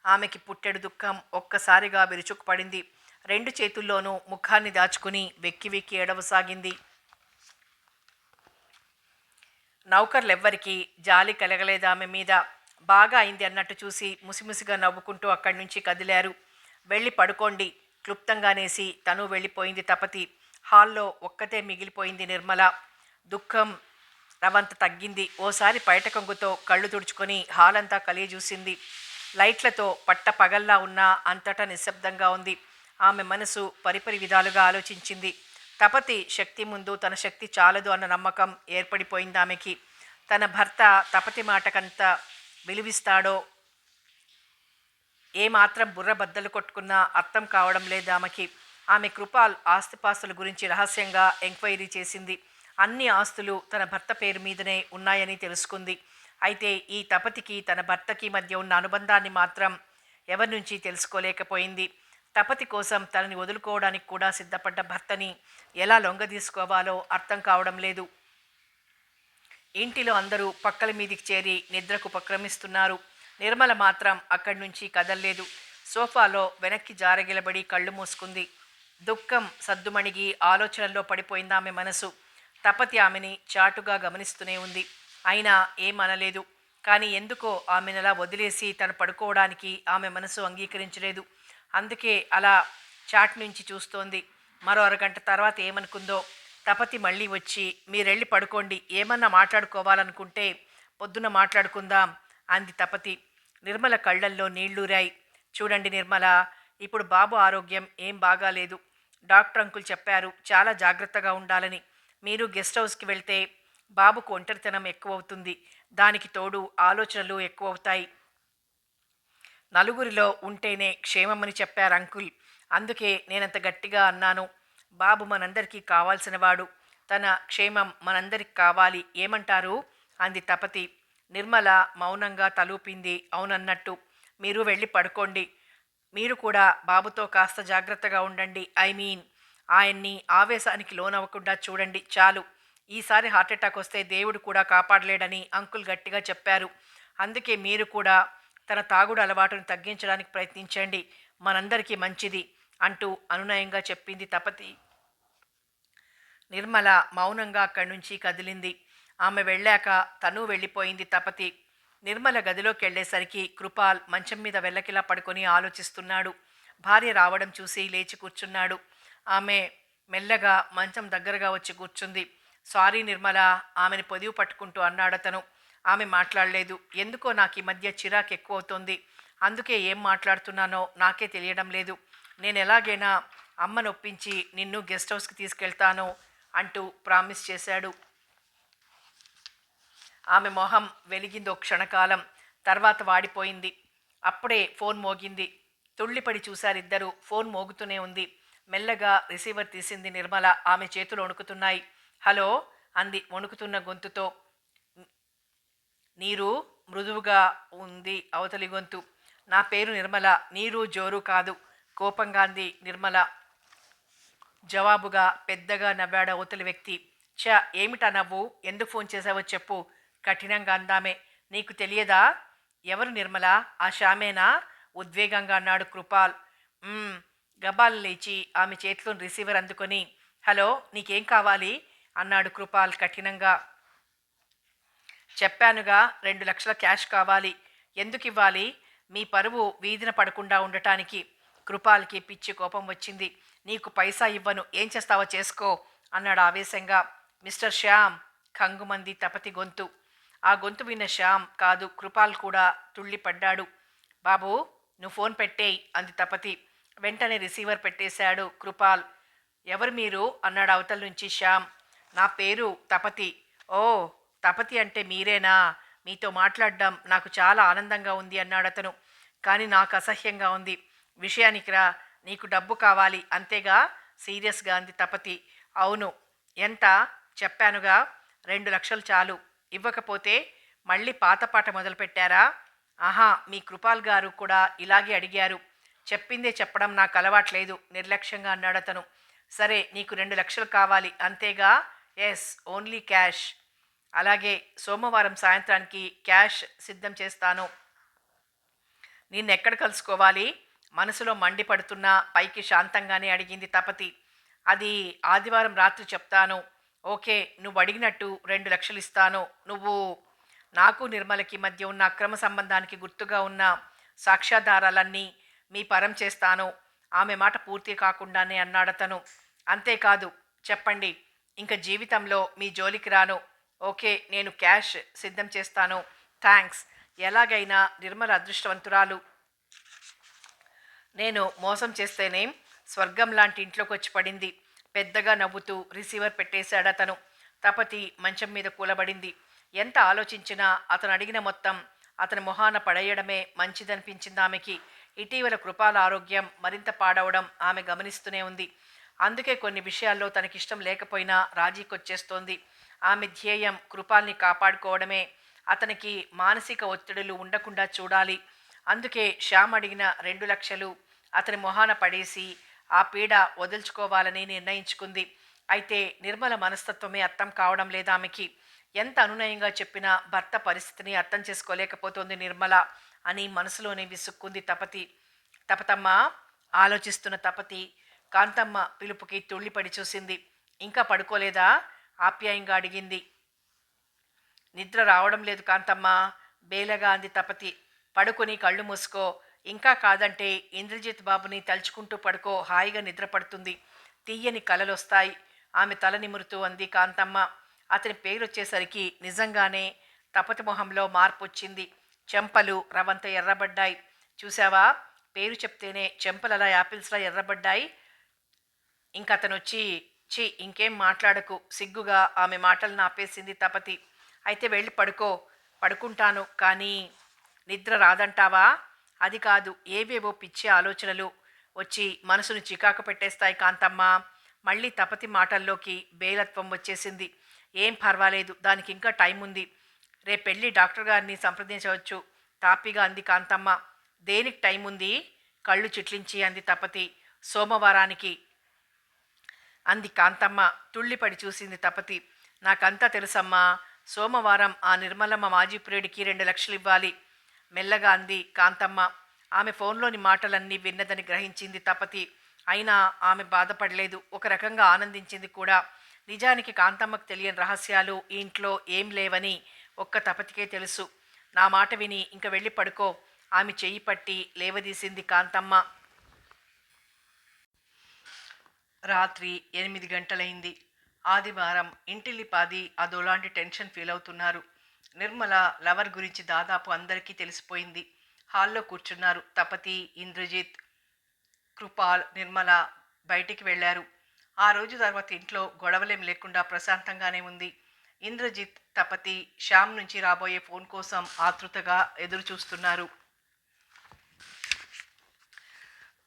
ఆమెకి పుట్టెడు దుఃఖం ఒక్కసారిగా విరుచుకుపడింది. రెండు చేతుల్లోనూ ముఖాన్ని దాచుకుని వెక్కి వెక్కి ఏడవసాగింది. నౌకర్లెవ్వరికీ జాలి కలగలేదామె మీద. బాగా అయింది అన్నట్టు చూసి ముసిముసిగా నవ్వుకుంటూ అక్కడి నుంచి కదిలారు. వెళ్ళి పడుకోండి క్లుప్తంగానేసి తను వెళ్ళిపోయింది తపతి. హాల్లో ఒక్కతే మిగిలిపోయింది నిర్మల. దుఃఖం రవంత తగ్గింది. ఓసారి పైట కొంగుతో కళ్ళు తుడుచుకొని హాలంతా కలియజూసింది. లైట్లతో పట్ట పగల్లా ఉన్నా అంతటా నిశ్శబ్దంగా ఉంది. ఆమె మనసు పరిపరి విధాలుగా ఆలోచించింది. తపతి శక్తి ముందు తన శక్తి చాలదు అన్న నమ్మకం ఏర్పడిపోయింది ఆమెకి. తన భర్త తపతి మాటకంత విలువిస్తాడో ఏమాత్రం బుర్ర బద్దలు కొట్టుకున్నా అర్థం కావడం లేదు ఆమెకి. ఆమె కృపాల్ ఆస్తిపాస్తుల గురించి రహస్యంగా ఎంక్వైరీ చేసింది. అన్ని ఆస్తులు తన భర్త పేరు మీదనే ఉన్నాయని తెలుసుకుంది. అయితే ఈ తపతికి తన భర్తకి మధ్య ఉన్న అనుబంధాన్ని మాత్రం ఎవరి నుంచి తెలుసుకోలేకపోయింది. తపతి కోసం తనని వదులుకోవడానికి కూడా సిద్ధపడ్డ భర్తని ఎలా లొంగదీసుకోవాలో అర్థం కావడం లేదు. ఇంటిలో అందరూ పక్కల మీదికి చేరి నిద్రకు ఉపక్రమిస్తున్నారు. నిర్మల మాత్రం అక్కడి నుంచి కదల్లేదు. సోఫాలో వెనక్కి జారగిలబడి కళ్ళు మూసుకుంది. దుఃఖం సద్దుమణిగి ఆలోచనల్లో పడిపోయింది ఆమె మనసు. తపతి ఆమెని చాటుగా గమనిస్తూనే ఉంది. అయినా ఏమనలేదు. కానీ ఎందుకో ఆమెనలా వదిలేసి తను పడుకోవడానికి ఆమె మనసు అంగీకరించలేదు. అందుకే అలా చాట్ నుంచి చూస్తోంది. మరో అరగంట తర్వాత ఏమనుకుందో. తపతి మళ్ళీ వచ్చి, మీరెళ్ళి పడుకోండి, ఏమన్నా మాట్లాడుకోవాలనుకుంటే పొద్దున మాట్లాడుకుందాం అంది తపతి. నిర్మల కళ్ళల్లో నీళ్లూరాయి. చూడండి నిర్మల, ఇప్పుడు బాబు ఆరోగ్యం ఏం బాగాలేదు. డాక్టర్ అంకుల్ చెప్పారు చాలా జాగ్రత్తగా ఉండాలని. మీరు గెస్ట్ హౌస్కి వెళ్తే బాబుకు ఒంటరితనం ఎక్కువవుతుంది. దానికి తోడు ఆలోచనలు ఎక్కువవుతాయి. నలుగురిలో ఉంటేనే క్షేమమని చెప్పారు అంకుల్. అందుకే నేనంత గట్టిగా అన్నాను. బాబు మనందరికీ కావాల్సినవాడు. తన క్షేమం మనందరికి కావాలి. ఏమంటారు అంది తపతి. నిర్మల మౌనంగా తలూపింది అవునన్నట్టు. మీరు వెళ్ళి పడుకోండి. మీరు కూడా బాబుతో కాస్త జాగ్రత్తగా ఉండండి. ఆయన్ని ఆవేశానికి లోనవ్వకుండా చూడండి చాలు. ఈసారి హార్ట్అటాక్ వస్తే దేవుడు కూడా కాపాడలేడని అంకుల్ గట్టిగా చెప్పారు. అందుకే మీరు కూడా తన తాగుడు అలవాటును తగ్గించడానికి ప్రయత్నించండి. మనందరికీ మంచిది అంటూ అనునయంగా చెప్పింది తపతి. నిర్మల మౌనంగా అక్కడి నుంచి కదిలింది. ఆమె వెళ్ళాక తను వెళ్ళిపోయింది తపతి. నిర్మల గదిలోకి వెళ్ళేసరికి కృపాల్ మంచం మీద వెల్లకిలా పడుకొని ఆలోచిస్తున్నాడు. భార్య రావడం చూసి లేచి కూర్చున్నాడు. ఆమె మెల్లగా మంచం దగ్గరగా వచ్చి కూర్చుంది. సారీ నిర్మల, ఆమెను పొదివి పట్టుకుంటూ అన్నాడతను. ఆమె మాట్లాడలేదు. ఎందుకో నాకు ఈ మధ్య చిరాకు ఎక్కువ అవుతోంది. అందుకే ఏం మాట్లాడుతున్నానో నాకే తెలియడం లేదు. నేను ఎలాగైనా అమ్మను ఒప్పించి నిన్ను గెస్ట్ హౌస్కి తీసుకెళ్తాను అంటూ ప్రామిస్ చేశాడు. ఆమె మొహం వెలిగిందో క్షణకాలం. తర్వాత వాడిపోయింది. అప్పుడే ఫోన్ మోగింది. తుళ్ళిపడి చూశారిద్దరూ. ఫోన్ మోగుతూనే ఉంది. మెల్లగా రిసీవర్ తీసింది నిర్మల. ఆమె చేతులు వణుకుతున్నాయి. హలో అంది వణుకుతున్న గొంతుతో. నీరు మృదువుగా ఉంది అవతలి గొంతు. నా పేరు నిర్మల, నీరు జోరు కాదు కోపంగా అంది నిర్మల. జవాబుగా పెద్దగా నవ్వాడు అవతలి వ్యక్తి. ఏమిటా నవ్వు? ఎందుకు ఫోన్ చేశావో చెప్పు కఠినంగా అందామే. నీకు తెలియదా? ఎవరు నిర్మల? ఆ షామేనా? ఉద్వేగంగా అన్నాడు కృపాల్. గబాలు లేచి ఆమె చేతిలోని రిసీవర్ అందుకొని హలో నీకేం కావాలి అన్నాడు కృపాల్ కఠినంగా. చెప్పానుగా 2 లక్షల క్యాష్ కావాలి. ఎందుకు ఇవ్వాలి? మీ పరువు వీధిన పడకుండా ఉండటానికి. కృపాల్కి పిచ్చి కోపం వచ్చింది. నీకు పైసా ఇవ్వను, ఏం చేస్తావో చేసుకో అన్నాడు ఆవేశంగా. మిస్టర్ శ్యామ్, కంగుమంది తపతి గొంతు. ఆ గొంతు విన్న శ్యామ్ కాదు కృపాల్ కూడా తుళ్ళిపడ్డాడు. బాబూ, నువ్వు ఫోన్ పెట్టేయ్ అంది తపతి. వెంటనే రిసీవర్ పెట్టేశాడు కృపాల్. ఎవరు మీరు అన్నాడు అవతల నుంచి శ్యామ్. నా పేరు తపతి. ఓ, తపతి అంటే మీరేనా? మీతో మాట్లాడడం నాకు చాలా ఆనందంగా ఉంది అన్నాడతను. కానీ నాకు అసహ్యంగా ఉంది. విషయానికి రా. నీకు డబ్బు కావాలి అంతేగా? సీరియస్గా అంది తపతి. అవును. ఎంత? చెప్పానుగా, 2 లక్షలు చాలు. ఇవ్వకపోతే మళ్ళీ పాతపాట మొదలుపెట్టారా? ఆహా, మీ కృపాల్ గారు కూడా ఇలాగే అడిగారు. చెప్పిందే చెప్పడం నాకు అలవాట్లేదు నిర్లక్ష్యంగా అన్నాడతను. సరే, నీకు 2 లక్షలు కావాలి అంతేగా? Yes, only cash. అలాగే, సోమవారం సాయంత్రానికి క్యాష్ సిద్ధం చేస్తాను. నిన్నెక్కడ కలుసుకోవాలి? మనసులో మండిపడుతున్నా పైకి శాంతంగానే అడిగింది తపతి. అది ఆదివారం రాత్రి చెప్తాను. ఓకే, నువ్వు అడిగినట్టు 2 లక్షలు ఇస్తాను. నువ్వు నాకు నిర్మలకి మధ్య ఉన్న అక్రమ సంబంధానికి గుర్తుగా ఉన్న సాక్ష్యాధారాలన్నీ మీ పరం చేస్తాను. ఆమె మాట పూర్తి కాకుండానే అన్నాడతను. అంతేకాదు, చెప్పండి. ఇంక జీవితంలో మీ జోలికి రాను. ఓకే, నేను క్యాష్ సిద్ధం చేస్తాను. థ్యాంక్స్. ఎలాగైనా నిర్మల అదృష్టవంతురాలు. నేను మోసం చేస్తేనే స్వర్గం లాంటి ఇంట్లోకి వచ్చి పడింది. పెద్దగా నవ్వుతూ రిసీవర్ పెట్టేశాడతను. తపతి మంచం మీద కూలబడింది. ఎంత ఆలోచించినా అతను అడిగిన మొత్తం అతని మొహాన పడేయడమే మంచిదనిపించింది ఆమెకి. ఇటీవల కృపాల ఆరోగ్యం మరింత పాడవడం ఆమె గమనిస్తూనే ఉంది. అందుకే కొన్ని విషయాల్లో తనకిష్టం లేకపోయినా రాజీకొచ్చేస్తోంది. ఆమె ధ్యేయం కృపాల్ని కాపాడుకోవడమే. అతనికి మానసిక ఒత్తిడులు ఉండకుండా చూడాలి. అందుకే శ్యామ్ అడిగిన 2 లక్షలు అతని మొహాన పడేసి ఆ పీడ వదుల్చుకోవాలని నిర్ణయించుకుంది. అయితే నిర్మల మనస్తత్వమే అర్థం కావడం లేదా ఆమెకి. ఎంత అనునయంగా చెప్పినా భర్త పరిస్థితిని అర్థం చేసుకోలేకపోతోంది నిర్మల అని మనసులోనే విసుక్కుంది తపతి. తపతమ్మ. ఆలోచిస్తున్న తపతి కాంతమ్మ పిలుపుకి తుళ్ళిపడి చూసింది. ఇంకా పడుకోలేదా? ఆప్యాయంగా అడిగింది. నిద్ర రావడం లేదు కాంతమ్మ, బేలగా అంది తపతి. పడుకొని కళ్ళు మూసుకో. ఇంకా కాదంటే ఇంద్రజిత్ బాబుని తలుచుకుంటూ పడుకో, హాయిగా నిద్ర పడుతుంది. తీయని కలలొస్తాయి. ఆమె తల నిమురుతూ అంది కాంతమ్మ. అతని పేరొచ్చేసరికి నిజంగానే తపతి మొహంలో మార్పు వచ్చింది. చెంపలు రవంత ఎర్రబడ్డాయి. చూసావా, పేరు చెప్తేనే చెంపలలా యాపిల్స్లా ఎర్రబడ్డాయి. ఇంకతనొచ్చి చి ఇంకేం మాట్లాడకు, సిగ్గుగా ఆమె మాటలను ఆపేసింది తపతి. అయితే వెళ్ళి పడుకో. పడుకుంటాను, కానీ నిద్ర రాదంటావా? అది కాదు, ఏవేవో పిచ్చి ఆలోచనలు వచ్చి మనసును చికాకు పెట్టేస్తాయి కాంతమ్మ. మళ్ళీ తపతి మాటల్లోకి బేలత్వం వచ్చేసింది. ఏం పర్వాలేదు, దానికి ఇంకా టైం ఉంది. రేపెళ్ళి డాక్టర్ గారిని సంప్రదించవచ్చు తాపిగా అంది కాంతమ్మ. దేనికి టైం ఉంది? కళ్ళు చిట్లించి అంది తపతి. సోమవారానికి అంది కాంతమ్మ. తుళ్ళిపడి చూసింది తపతి. నాకంతా తెలుసమ్మా. సోమవారం ఆ నిర్మలమ్మ మాజీ ప్రియుడికి 2 లక్షలు ఇవ్వాలి మెల్లగా అంది కాంతమ్మ. ఆమె ఫోన్లోని మాటలన్నీ విన్నదని గ్రహించింది తపతి. అయినా ఆమె బాధపడలేదు, ఒక రకంగా ఆనందించింది కూడా. నిజానికి కాంతమ్మకు తెలియని రహస్యాలు ఈ ఇంట్లో ఏం లేవని ఒక్క తపతికే తెలుసు. నా మాట విని ఇంక వెళ్ళి పడుకో. ఆమె చెయ్యి పట్టి లేవదీసింది కాంతమ్మ. రాత్రి 8 గంటలైంది. ఆదివారం. ఇంటిల్లిపాది అదోలాంటి టెన్షన్ ఫీల్ అవుతున్నారు. నిర్మల లవర్ గురించి దాదాపు అందరికీ తెలిసిపోయింది. హాల్లో కూర్చున్నారు. తపతి, ఇంద్రజిత్, కృపాల్, నిర్మల బయటికి వెళ్ళారు. ఆ రోజు తర్వాత ఇంట్లో గొడవలేం లేకుండా ప్రశాంతంగానే ఉంది. ఇంద్రజిత్, తపతి శ్యామ్ నుంచి రాబోయే ఫోన్ కోసం ఆతృతగా ఎదురు చూస్తున్నారు.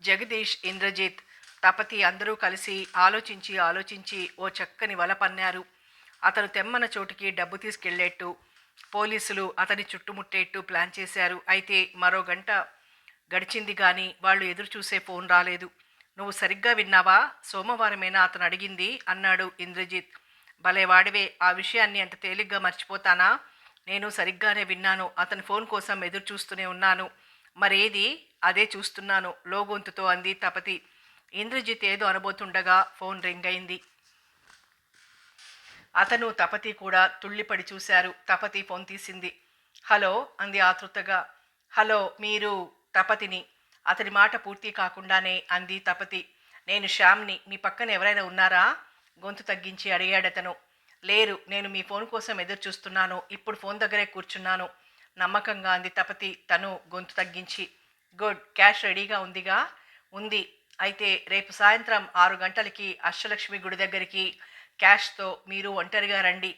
జగదీష్, ఇంద్రజిత్, తపతి అందరూ కలిసి ఆలోచించి ఓ చక్కని వల పన్నారు. అతను తెమ్మన్న చోటికి డబ్బు తీసుకెళ్లేట్టు, పోలీసులు అతని చుట్టుముట్టేట్టు ప్లాన్ చేశారు. అయితే మరో గంట గడిచింది కానీ వాళ్ళు ఎదురు చూసే ఫోన్ రాలేదు. నువ్వు సరిగ్గా విన్నావా? సోమవారమేనా అతను అడిగింది అన్నాడు ఇంద్రజిత్. భలేవాడివే, ఆ విషయాన్ని అంత తేలిగ్గా మర్చిపోతానా? నేను సరిగ్గానే విన్నాను. అతని ఫోన్ కోసం ఎదురు చూస్తూనే ఉన్నాను. మరేది? అదే చూస్తున్నాను లోగొంతుతో అంది తపతి. ఇంద్రజిత్ ఏదో అనబోతుండగా ఫోన్ రింగ్ అయింది. అతను తపతి కూడా తుళ్ళిపడి చూశారు. తపతి ఫోన్ తీసింది. హలో అంది ఆతృతగా. హలో, మీరు? తపతిని. అతని మాట పూర్తి కాకుండానే అంది తపతి. నేను శ్యామ్ని. మీ పక్కన ఎవరైనా ఉన్నారా? గొంతు తగ్గించి అడిగాడతను. లేరు, నేను మీ ఫోన్ కోసం ఎదురు చూస్తున్నాను, ఇప్పుడు ఫోన్ దగ్గరే కూర్చున్నాను నమ్మకంగా అంది తపతి తను గొంతు తగ్గించి. గుడ్, క్యాష్ రెడీగా ఉందిగా? ఉంది. అయితే రేపు సాయంత్రం 6 గంటలకి అష్టలక్ష్మి గుడి దగ్గరికి క్యాష్తో మీరు ఒంటరిగా రండి.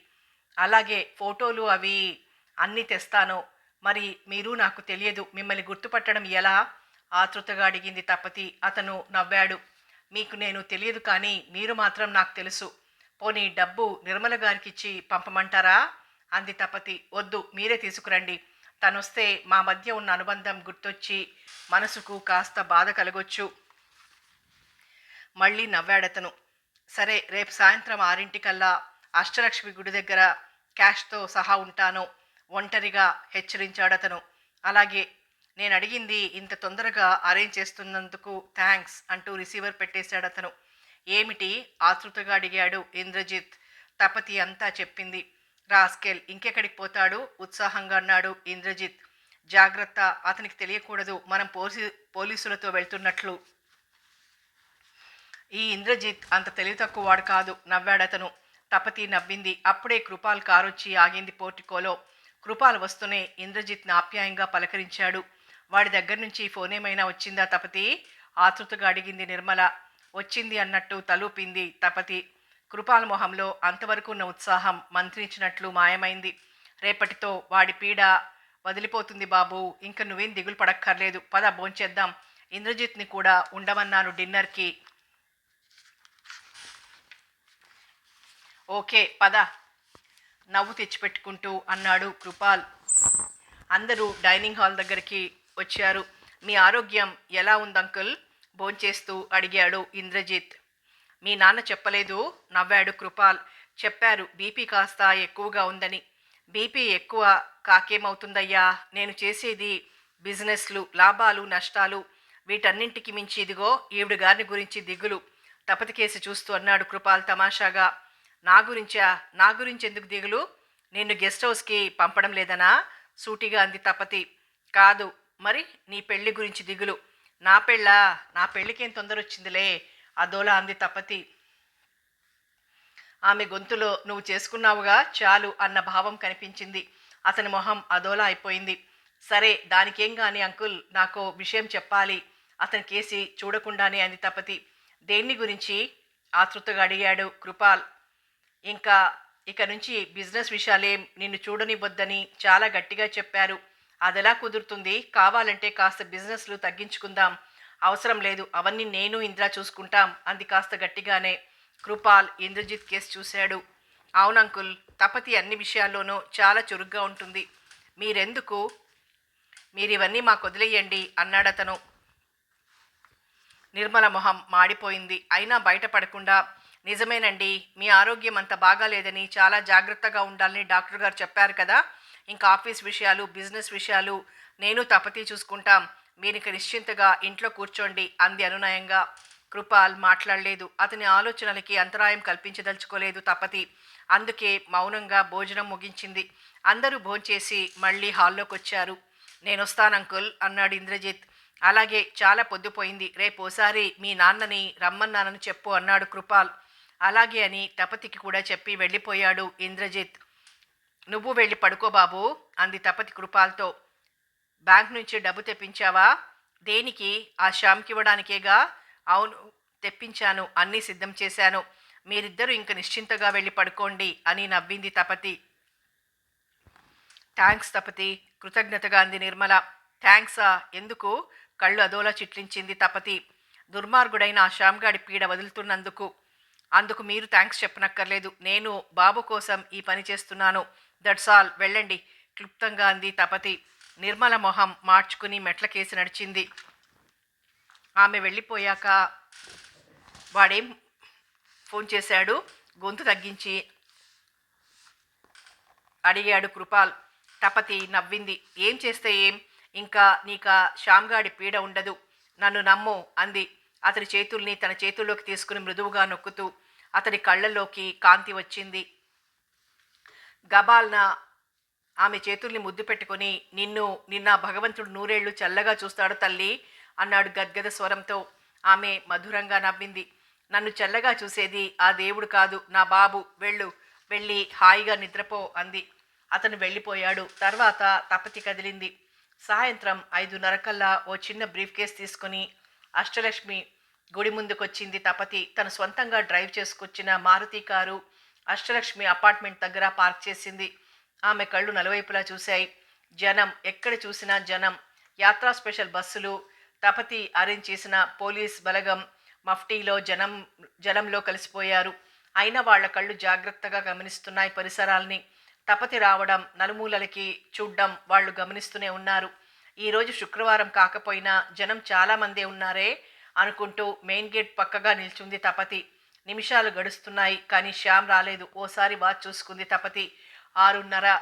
అలాగే ఫోటోలు అవి అన్నీ తెస్తాను. మరి మీరు నాకు తెలియదు, మిమ్మల్ని గుర్తుపట్టడం ఎలా? ఆతృతగా అడిగింది తపతి. అతను నవ్వాడు. మీకు నేను తెలియదు, కానీ మీరు మాత్రం నాకు తెలుసు. పోనీ డబ్బు నిర్మల గారికిచ్చి పంపమంటారా? అంది తపతి. వద్దు, మీరే తీసుకురండి. తనొస్తే మా మధ్య ఉన్న అనుబంధం గుర్తొచ్చి మనసుకు కాస్త బాధ కలగొచ్చు. మళ్ళీ నవ్వాడతను. సరే, రేపు సాయంత్రం 6 గంటలకల్లా అష్టలక్ష్మి గుడి దగ్గర క్యాష్తో సహా ఉంటాను ఒంటరిగా హెచ్చరించాడతను. అలాగే, నేను అడిగింది ఇంత తొందరగా అరేంజ్ చేస్తున్నందుకు థ్యాంక్స్ అంటూ రిసీవర్ పెట్టేశాడతను. ఏమిటి? ఆతృతగా అడిగాడు ఇంద్రజిత్. తపతి అంతా చెప్పింది. రాస్కెల్, ఇంకెక్కడికి పోతాడు? ఉత్సాహంగా అన్నాడు ఇంద్రజిత్. జాగ్రత్త, అతనికి తెలియకూడదు మనం పోలీసులతో వెళ్తున్నట్లు. ఈ ఇంద్రజిత్ అంత తెలివి తక్కువ వాడు కాదు, నవ్వాడతను. తపతి నవ్వింది. అప్పుడే కృపాల్ కారొచ్చి ఆగింది పోర్టికోలో. కృపాల్ వస్తూనే ఇంద్రజిత్ని ఆప్యాయంగా పలకరించాడు. వాడి దగ్గర నుంచి ఫోన్ ఏమైనా వచ్చిందా తపతి? ఆతృతగా అడిగింది నిర్మల. వచ్చింది అన్నట్టు తలూపింది తపతి. కృపాల్ మొహంలో అంతవరకు ఉన్న ఉత్సాహం మంత్రించినట్లు మాయమైంది. రేపటితో వాడి పీడ వదిలిపోతుంది బాబు, ఇంక నువ్వేం దిగులు పడక్కర్లేదు. పద, భోంచేద్దాం. ఇంద్రజిత్ని కూడా ఉండమన్నాను డిన్నర్కి. ఓకే పద, నవ్వు తెచ్చిపెట్టుకుంటూ అన్నాడు కృపాల్. అందరూ డైనింగ్ హాల్ దగ్గరికి వచ్చారు. మీ ఆరోగ్యం ఎలా ఉంది అంకుల్? భోంచేస్తూ అడిగాడు ఇంద్రజిత్. మీ నాన్న చెప్పలేదు? నవ్వాడు కృపాల్. చెప్పారు, బీపీ కాస్త ఎక్కువగా ఉందని. బీపీ ఎక్కువ కాకేమవుతుందయ్యా, నేను చేసేది బిజినెస్లు, లాభాలు నష్టాలు, వీటన్నింటికి మించి ఇదిగో ఈవిడ గారిని గురించి దిగులు. తపతి కేసి చూస్తూ అన్నాడు కృపాల్ తమాషాగా. నా గురించా? నా గురించి ఎందుకు దిగులు? నిన్ను గెస్ట్ హౌస్కి పంపడం లేదనా? సూటిగా అంది తపతి. కాదు మరి, నీ పెళ్లి గురించి దిగులు. నా పెళ్ళా? నా పెళ్ళికేం తొందర వచ్చిందిలే, అదోలా అంది తపతి. ఆమె గొంతులో నువ్వు చేసుకున్నావుగా చాలు అన్న భావం కనిపించింది. అతని మొహం అదోలా అయిపోయింది. సరే, దానికేం గాని అంకుల్, నాకో విషయం చెప్పాలి అతని కేసి చూడకుండానే అంది తపతి. దేన్ని గురించి? ఆతృతగా అడిగాడు కృపాల్. ఇంకా ఇక నుంచి బిజినెస్ విషయాలేం నిన్ను చూడనివ్వొద్దని చాలా గట్టిగా చెప్పారు. అదెలా కుదురుతుంది? కావాలంటే కాస్త బిజినెస్లు తగ్గించుకుందాం. అవసరం లేదు, అవన్నీ నేను ఇంద్ర చూసుకుంటాం అంది కాస్త గట్టిగానే. కృపాల్ ఇంద్రజిత్ కేసు చూశాడు. అవునంకుల్, తపతి అన్ని విషయాల్లోనూ చాలా చురుగ్గా ఉంటుంది. మీరివన్నీ మాకు వదిలేయండి అన్నాడతను. నిర్మల మొహం మాడిపోయింది. అయినా బయటపడకుండా, నిజమేనండి, మీ ఆరోగ్యం అంత బాగాలేదని చాలా జాగ్రత్తగా ఉండాలని డాక్టర్ గారు చెప్పారు కదా. ఇంకా ఆఫీస్ విషయాలు, బిజినెస్ విషయాలు నేను తపతి చూసుకుంటాం. మీరిక నిశ్చింతగా ఇంట్లో కూర్చోండి అంది అనునయంగా. కృపాల్ మాట్లాడలేదు. అతని ఆలోచనలకి అంతరాయం కల్పించదలుచుకోలేదు తపతి. అందుకే మౌనంగా భోజనం ముగించింది. అందరూ భోంచేసి మళ్ళీ హాల్లోకి వచ్చారు. నేనొస్తానంకుల్ అన్నాడు ఇంద్రజిత్. అలాగే, చాలా పొద్దుపోయింది, రేపోసారి మీ నాన్నని రమ్మన్నానని చెప్పు అన్నాడు కృపాల్. అలాగే అని తపతికి కూడా చెప్పి వెళ్ళిపోయాడు ఇంద్రజిత్. నువ్వు వెళ్ళి పడుకో బాబు అంది తపతి కృపాల్తో. బ్యాంక్ నుంచి డబ్బు తెప్పించావా? దేనికి? ఆ శ్యామ్కి ఇవ్వడానికేగా. అవును, తెప్పించాను, అన్నీ సిద్ధం చేశాను. మీరిద్దరూ ఇంక నిశ్చింతగా వెళ్ళి పడుకోండి అని నవ్వింది తపతి. థ్యాంక్స్ తపతి, కృతజ్ఞతగా అంది నిర్మల. థ్యాంక్సా? ఎందుకు? కళ్ళు అదోలా చిట్లించింది తపతి. దుర్మార్గుడైన ఆ శ్యామ్గాడి పీడ వదులుతున్నందుకు. అందుకు మీరు థ్యాంక్స్ చెప్పనక్కర్లేదు, నేను బాబు కోసం ఈ పని చేస్తున్నాను. దట్స్ ఆల్, వెళ్ళండి క్లుప్తంగా అంది తపతి. నిర్మల మొహం మార్చుకుని మెట్లకేసి నడిచింది. ఆమె వెళ్ళిపోయాక వాడేం ఫోన్ చేశాడు? గొంతు తగ్గించి అడిగాడు కృపాల్. తపతి నవ్వింది. ఏం చేస్తే ఏం, ఇంకా నీకా శ్యామ్గాడి పీడ ఉండదు, నన్ను నమ్ము అంది. అతని చేతుల్ని తన చేతుల్లోకి తీసుకుని మృదువుగా నొక్కుతూ. అతని కళ్ళల్లోకి కాంతి వచ్చింది. గబాల్న ఆమె చేతుల్ని ముద్దు పెట్టుకుని, నిన్న భగవంతుడు నూరేళ్లు చల్లగా చూస్తాడు తల్లి అన్నాడు గద్గద స్వరంతో. ఆమె మధురంగా నవ్వింది. నన్ను చల్లగా చూసేది ఆ దేవుడు కాదు, నా బాబు. వెళ్ళు వెళ్ళి హాయిగా నిద్రపో అంది. అతను వెళ్ళిపోయాడు. తర్వాత తపతి కదిలింది. సాయంత్రం 5:30 కల్లా ఓ చిన్న బ్రీఫ్ కేస్ తీసుకుని అష్టలక్ష్మి గుడి ముందుకొచ్చింది తపతి. తను సొంతంగా డ్రైవ్ చేసుకొచ్చిన మారుతి కారు అష్టలక్ష్మి అపార్ట్మెంట్ దగ్గర పార్క్ చేసింది. ఆమె కళ్ళు నలువైపులా చూశాయి. జనం, ఎక్కడ చూసినా జనం. యాత్రా స్పెషల్ బస్సులు, తపతి అరేంజ్ చేసిన పోలీస్ బలగం మఫ్టీలో జనంలో కలిసిపోయారు. అయినా వాళ్ళ కళ్ళు జాగ్రత్తగా గమనిస్తున్నాయి పరిసరాల్ని. తపతి రావడం, నలుమూలలకి చూడ్డం వాళ్ళు గమనిస్తూనే ఉన్నారు. ఈరోజు శుక్రవారం కాకపోయినా జనం చాలామందే ఉన్నారే అనుకుంటూ మెయిన్ గేట్ పక్కగా నిల్చుంది తపతి. నిమిషాలు గడుస్తున్నాయి, కానీ శ్యామ్ రాలేదు. ఓసారి వాచ్ చూసుకుంది తపతి. 6:30.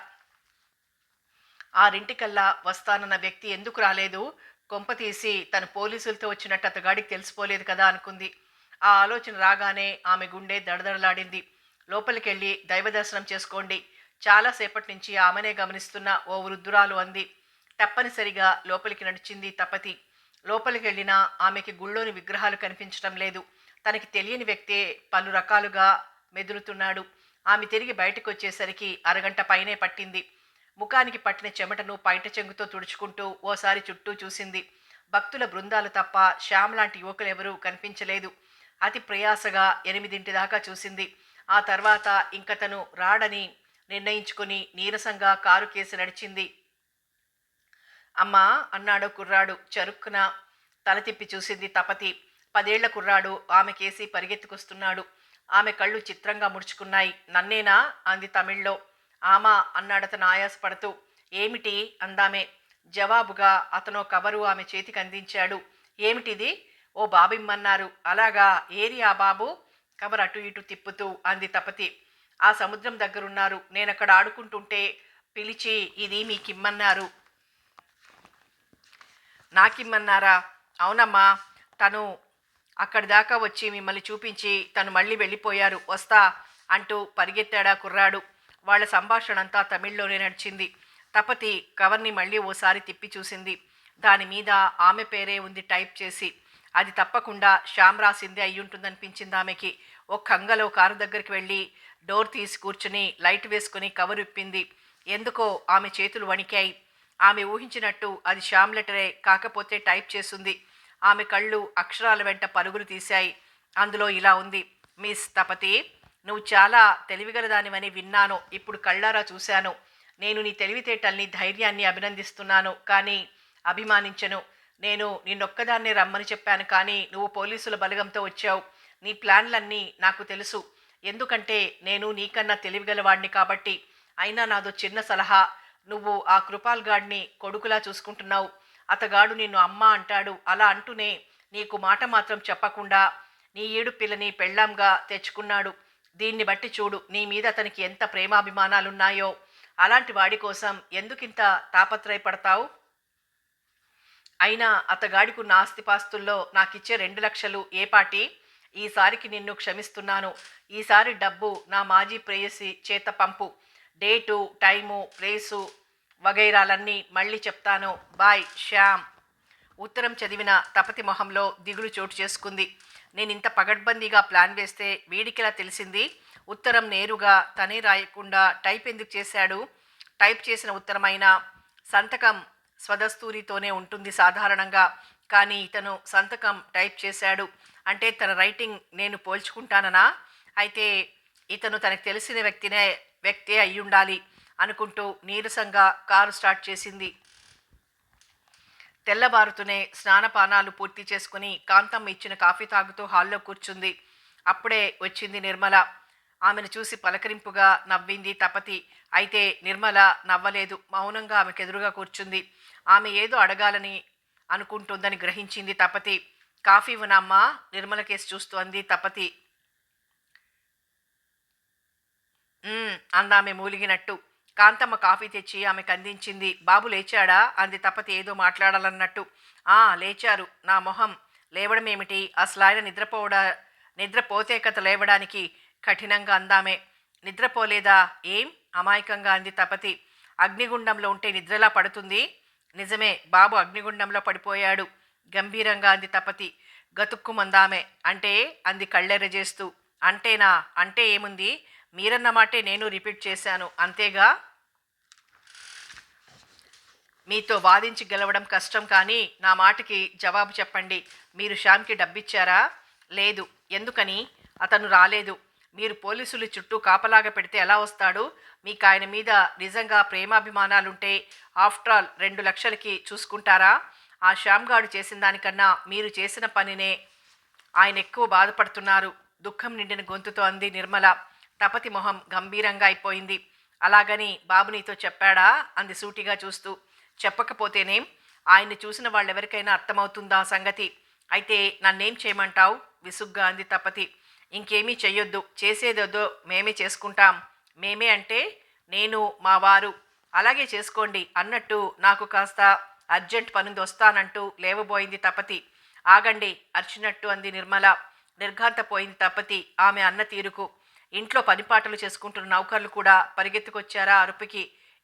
6:00కల్లా వస్తానన్న వ్యక్తి ఎందుకు రాలేదు? కొంపతీసి తను పోలీసులతో వచ్చినట్టు అతగాడికి తెలిసిపోలేదు కదా అనుకుంది. ఆ ఆలోచన రాగానే ఆమె గుండె దడదడలాడింది. లోపలికెళ్ళి దైవదర్శనం చేసుకోండి, చాలాసేపటి నుంచి ఆమెనే గమనిస్తున్న ఓ వృద్ధురాలు అంది. తప్పనిసరిగా లోపలికి నడిచింది తపతి. లోపలికి వెళ్ళినా ఆమెకి గుళ్ళోని విగ్రహాలు కనిపించడం లేదు. తనకి తెలియని వ్యక్తే పలు రకాలుగా మెదులుతున్నాడు. ఆమె తిరిగి బయటకు వచ్చేసరికి అరగంట పైనే పట్టింది. ముఖానికి పట్టిన చెమటను పైట చెంగుతో తుడుచుకుంటూ ఓసారి చుట్టూ చూసింది. భక్తుల బృందాలు తప్ప శ్యామ్ లాంటి యువకులెవరూ కనిపించలేదు. అతి ప్రయాసగా 8 దాకా చూసింది. ఆ తర్వాత ఇంక తను రాడని నిర్ణయించుకుని నీరసంగా కారు కేసి నడిచింది. అమ్మా అన్నాడో కుర్రాడు. చరుక్కున తల తిప్పి చూసింది తపతి. 10 ఏళ్ల కుర్రాడు ఆమె కేసి పరిగెత్తుకొస్తున్నాడు. ఆమె కళ్ళు చిత్రంగా ముడుచుకున్నాయి. నన్నేనా అంది తమిళ్లో. ఆమా అన్నాడతను ఆయాసపడుతూ. ఏమిటి అందామే. జవాబుగా అతనో కవరు ఆమె చేతికి అందించాడు. ఏమిటిది? ఓ బాబిమ్మన్నారు. అలాగా, ఏరి ఆ బాబు? కవర్ అటు ఇటు తిప్పుతూ అంది తపతి. ఆ సముద్రం దగ్గరున్నారు. నేనక్కడ ఆడుకుంటుంటే పిలిచి ఇది మీకిమ్మన్నారు. నాకిమ్మన్నారా? అవునమ్మా. తను అక్కడి దాకా వచ్చి మిమ్మల్ని చూపించి తను మళ్ళీ వెళ్ళిపోయారు. వస్తా అంటూ పరిగెత్తాడా కుర్రాడు. వాళ్ళ సంభాషణంతా తమిళ్లోనే నడిచింది. తపతి కవర్ని మళ్ళీ ఓసారి తిప్పి చూసింది. దాని మీద ఆమె పేరే ఉంది టైప్ చేసి. అది తప్పకుండా శ్యామ్ రాసిందే అయ్యుంటుందనిపించింది ఆమెకి. ఓ కంగలో కారు దగ్గరికి వెళ్ళి డోర్ తీసి కూర్చుని లైట్ వేసుకుని కవర్ విప్పింది. ఎందుకో ఆమె చేతులు వణికాయి. ఆమె ఊహించినట్టు అది శ్యామ్ లెటరే, కాకపోతే టైప్ చేసింది. ఆమె కళ్ళు అక్షరాల వెంట పరుగులు తీశాయి. అందులో ఇలా ఉంది: మిస్ తపతి, నువ్వు చాలా తెలివిగలదానివని విన్నాను, ఇప్పుడు కళ్ళారా చూశాను. నేను నీ తెలివితేటల్ని, ధైర్యాన్ని అభినందిస్తున్నాను, కానీ అభిమానించను. నేను నిన్నొక్కదాన్నే రమ్మని చెప్పాను, కానీ నువ్వు పోలీసుల బలగంతో వచ్చావు. నీ ప్లాన్లన్నీ నాకు తెలుసు, ఎందుకంటే నేను నీకన్నా తెలివిగలవాడిని కాబట్టి. అయినా నాదో చిన్న సలహా. నువ్వు ఆ కృపాల్ గాడిని కొడుకులా చూసుకుంటున్నావు. అతగాడు నిన్ను అమ్మ అంటాడు. అలా అంటూనే నీకు మాట మాత్రం చెప్పకుండా నీ ఈడు పిల్లని పెళ్ళాంగా తెచ్చుకున్నాడు. దీన్ని బట్టి చూడు నీ మీద అతనికి ఎంత ప్రేమాభిమానాలున్నాయో. అలాంటి వాడి కోసం ఎందుకింత తాపత్రయపడతావు? అయినా అతగాడికున్న ఆస్తిపాస్తుల్లో నాకిచ్చే 2 లక్షలు ఏపాటి? ఈసారికి నిన్ను క్షమిస్తున్నాను. ఈసారి డబ్బు నా మాజీ ప్రేయసి చేత పంపు. డేటు, టైము, ప్లేసు వగైరాలన్నీ మళ్ళీ చెప్తాను. బాయ్ శ్యామ్. ఉత్తరం చదివిన తపతి మొహంలో దిగులు చోటు చేసుకుంది. నేనింత పగడ్బందీగా ప్లాన్ వేస్తే వీడికిలా తెలిసింది? ఉత్తరం నేరుగా తనే రాయకుండా టైప్ ఎందుకు చేశాడు? టైప్ చేసిన ఉత్తరమైనా సంతకం స్వదస్తూరితోనే ఉంటుంది సాధారణంగా. కానీ ఇతను సంతకం టైప్ చేశాడు అంటే తన రైటింగ్ నేను పోల్చుకుంటాననా? అయితే ఇతను తనకు తెలిసిన వ్యక్తే అయ్యుండాలి అనుకుంటూ నీరసంగా కారు స్టార్ట్ చేసింది. తెల్లబారుతూనే స్నానపానాలు పూర్తి చేసుకుని కాంతమ్మ ఇచ్చిన కాఫీ తాగుతూ హాల్లో కూర్చుంది. అప్పుడే వచ్చింది నిర్మల. ఆమెను చూసి పలకరింపుగా నవ్వింది తపతి. అయితే నిర్మల నవ్వలేదు. మౌనంగా ఆమెకెదురుగా కూర్చుంది. ఆమె ఏదో అడగాలని అనుకుంటుందని గ్రహించింది తపతి. కాఫీ ఇవ్వనమ్మా? నిర్మల కేసు చూస్తూ అంది తపతి. అందామె మూలిగినట్టు. కాంతమ్మ కాఫీ తెచ్చి ఆమెకు అందించింది. బాబు లేచాడా? అంది తపతి ఏదో మాట్లాడాలన్నట్టు. లేచారు. నా మొహం లేవడమేమిటి? అసలాయన నిద్రపోతే కథ లేవడానికి కఠినంగా అందామే. నిద్రపోలేదా? ఏం? అమాయకంగా అంది తపతి. అగ్నిగుండంలో ఉంటే నిద్రలా పడుతుంది. నిజమే, బాబు అగ్నిగుండంలో పడిపోయాడు గంభీరంగా అంది తపతి. గతుక్కుమందామే. అంటే? అంది కళ్ళెర్రజేస్తూ. అంటేనా? అంటే ఏముంది? మీరన్న మాటే నేను రిపీట్ చేశాను అంతేగా. మీతో వాదించి గెలవడం కష్టం, కానీ నా మాటకి జవాబు చెప్పండి. మీరు శ్యామ్కి డబ్బిచ్చారా? లేదు. ఎందుకని? అతను రాలేదు. మీరు పోలీసులు చుట్టూ కాపలాగా పెడితే ఎలా వస్తాడు? మీకు ఆయన మీద నిజంగా ప్రేమాభిమానాలుంటే ఆఫ్టర్ ఆల్ 2 లక్షలకి చూసుకుంటారా? ఆ శ్యామ్ గాడు చేసిన దానికన్నా మీరు చేసిన పనినే ఆయన ఎక్కువ బాధపడుతున్నారు. దుఃఖం నిండిన గొంతుతో అంది నిర్మల. తపతి మొహం గంభీరంగా అయిపోయింది. అలాగని బాబు నీతో చెప్పాడా? అంది సూటిగా చూస్తూ. చెప్పకపోతేనేం? ఆయన్ని చూసిన వాళ్ళెవరికైనా అర్థమవుతుందా సంగతి? అయితే నన్నేం చేయమంటావు? విసుగ్గా అంది తపతి. ఇంకేమీ చెయ్యొద్దు. చేసేదేదో మేమే చేసుకుంటాం. మేమే అంటే నేను, మా వారు. అలాగే చేసుకోండి అన్నట్టు నాకు కాస్త అర్జెంట్ పనుంది, వస్తానంటూ లేవబోయింది తపతి. ఆగండి అర్చినట్టు అంది నిర్మల. నిర్ఘాంతపోయింది తపతి ఆమె అన్న తీరుకు. ఇంట్లో పనిపాటలు చేసుకుంటున్న నౌకర్లు కూడా పరిగెత్తుకొచ్చారా అరుపుకి.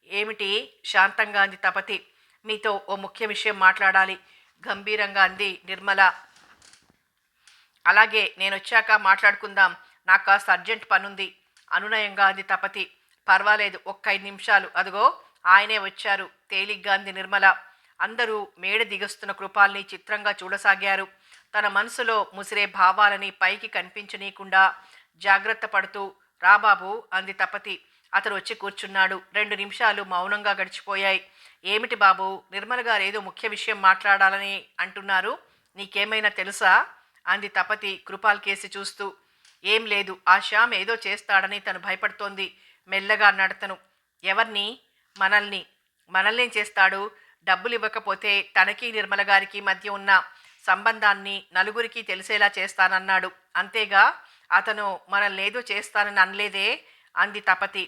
ఏమిటి? శాంతంగా అంది తపతి. మీతో ఓ ముఖ్య విషయం మాట్లాడాలి గంభీరంగా అంది నిర్మల. అలాగే నేనొచ్చాక మాట్లాడుకుందాం. నాకు కాస్త అర్జెంట్ పనుంది అనునయంగా అంది తపతి. పర్వాలేదు, ఒక్క 5 నిమిషాలు. అదిగో ఆయనే వచ్చారు తేలిగ్గా అంది నిర్మల. అందరూ మేడ దిగొస్తున్న కృపాల్ని చిత్రంగా చూడసాగారు. తన మనసులో ముసిరే భావాలని పైకి కనిపించనీయకుండా జాగ్రత్త పడుతూ. రాబాబు అంది తపతి. అతను వచ్చి కూర్చున్నాడు. 2 నిమిషాలు మౌనంగా గడిచిపోయాయి. ఏమిటి బాబు? నిర్మల గారు ఏదో ముఖ్య విషయం మాట్లాడాలని అంటున్నారు. నీకేమైనా తెలుసా? అంది తపతి కృపాల్ కేసి చూస్తూ. ఏం లేదు. ఆ శ్యామ్ ఏదో చేస్తాడని తను భయపడుతోంది మెల్లగా అన్నాడతను. ఎవర్ని? మనల్ని. మనల్నేం చేస్తాడు? డబ్బులు ఇవ్వకపోతే తనకి నిర్మల గారికి మధ్య ఉన్న సంబంధాన్ని నలుగురికి తెలిసేలా చేస్తానన్నాడు. అంతేగా. అతను మనల్నేదో చేస్తానని అనలేదే అంది తపతి.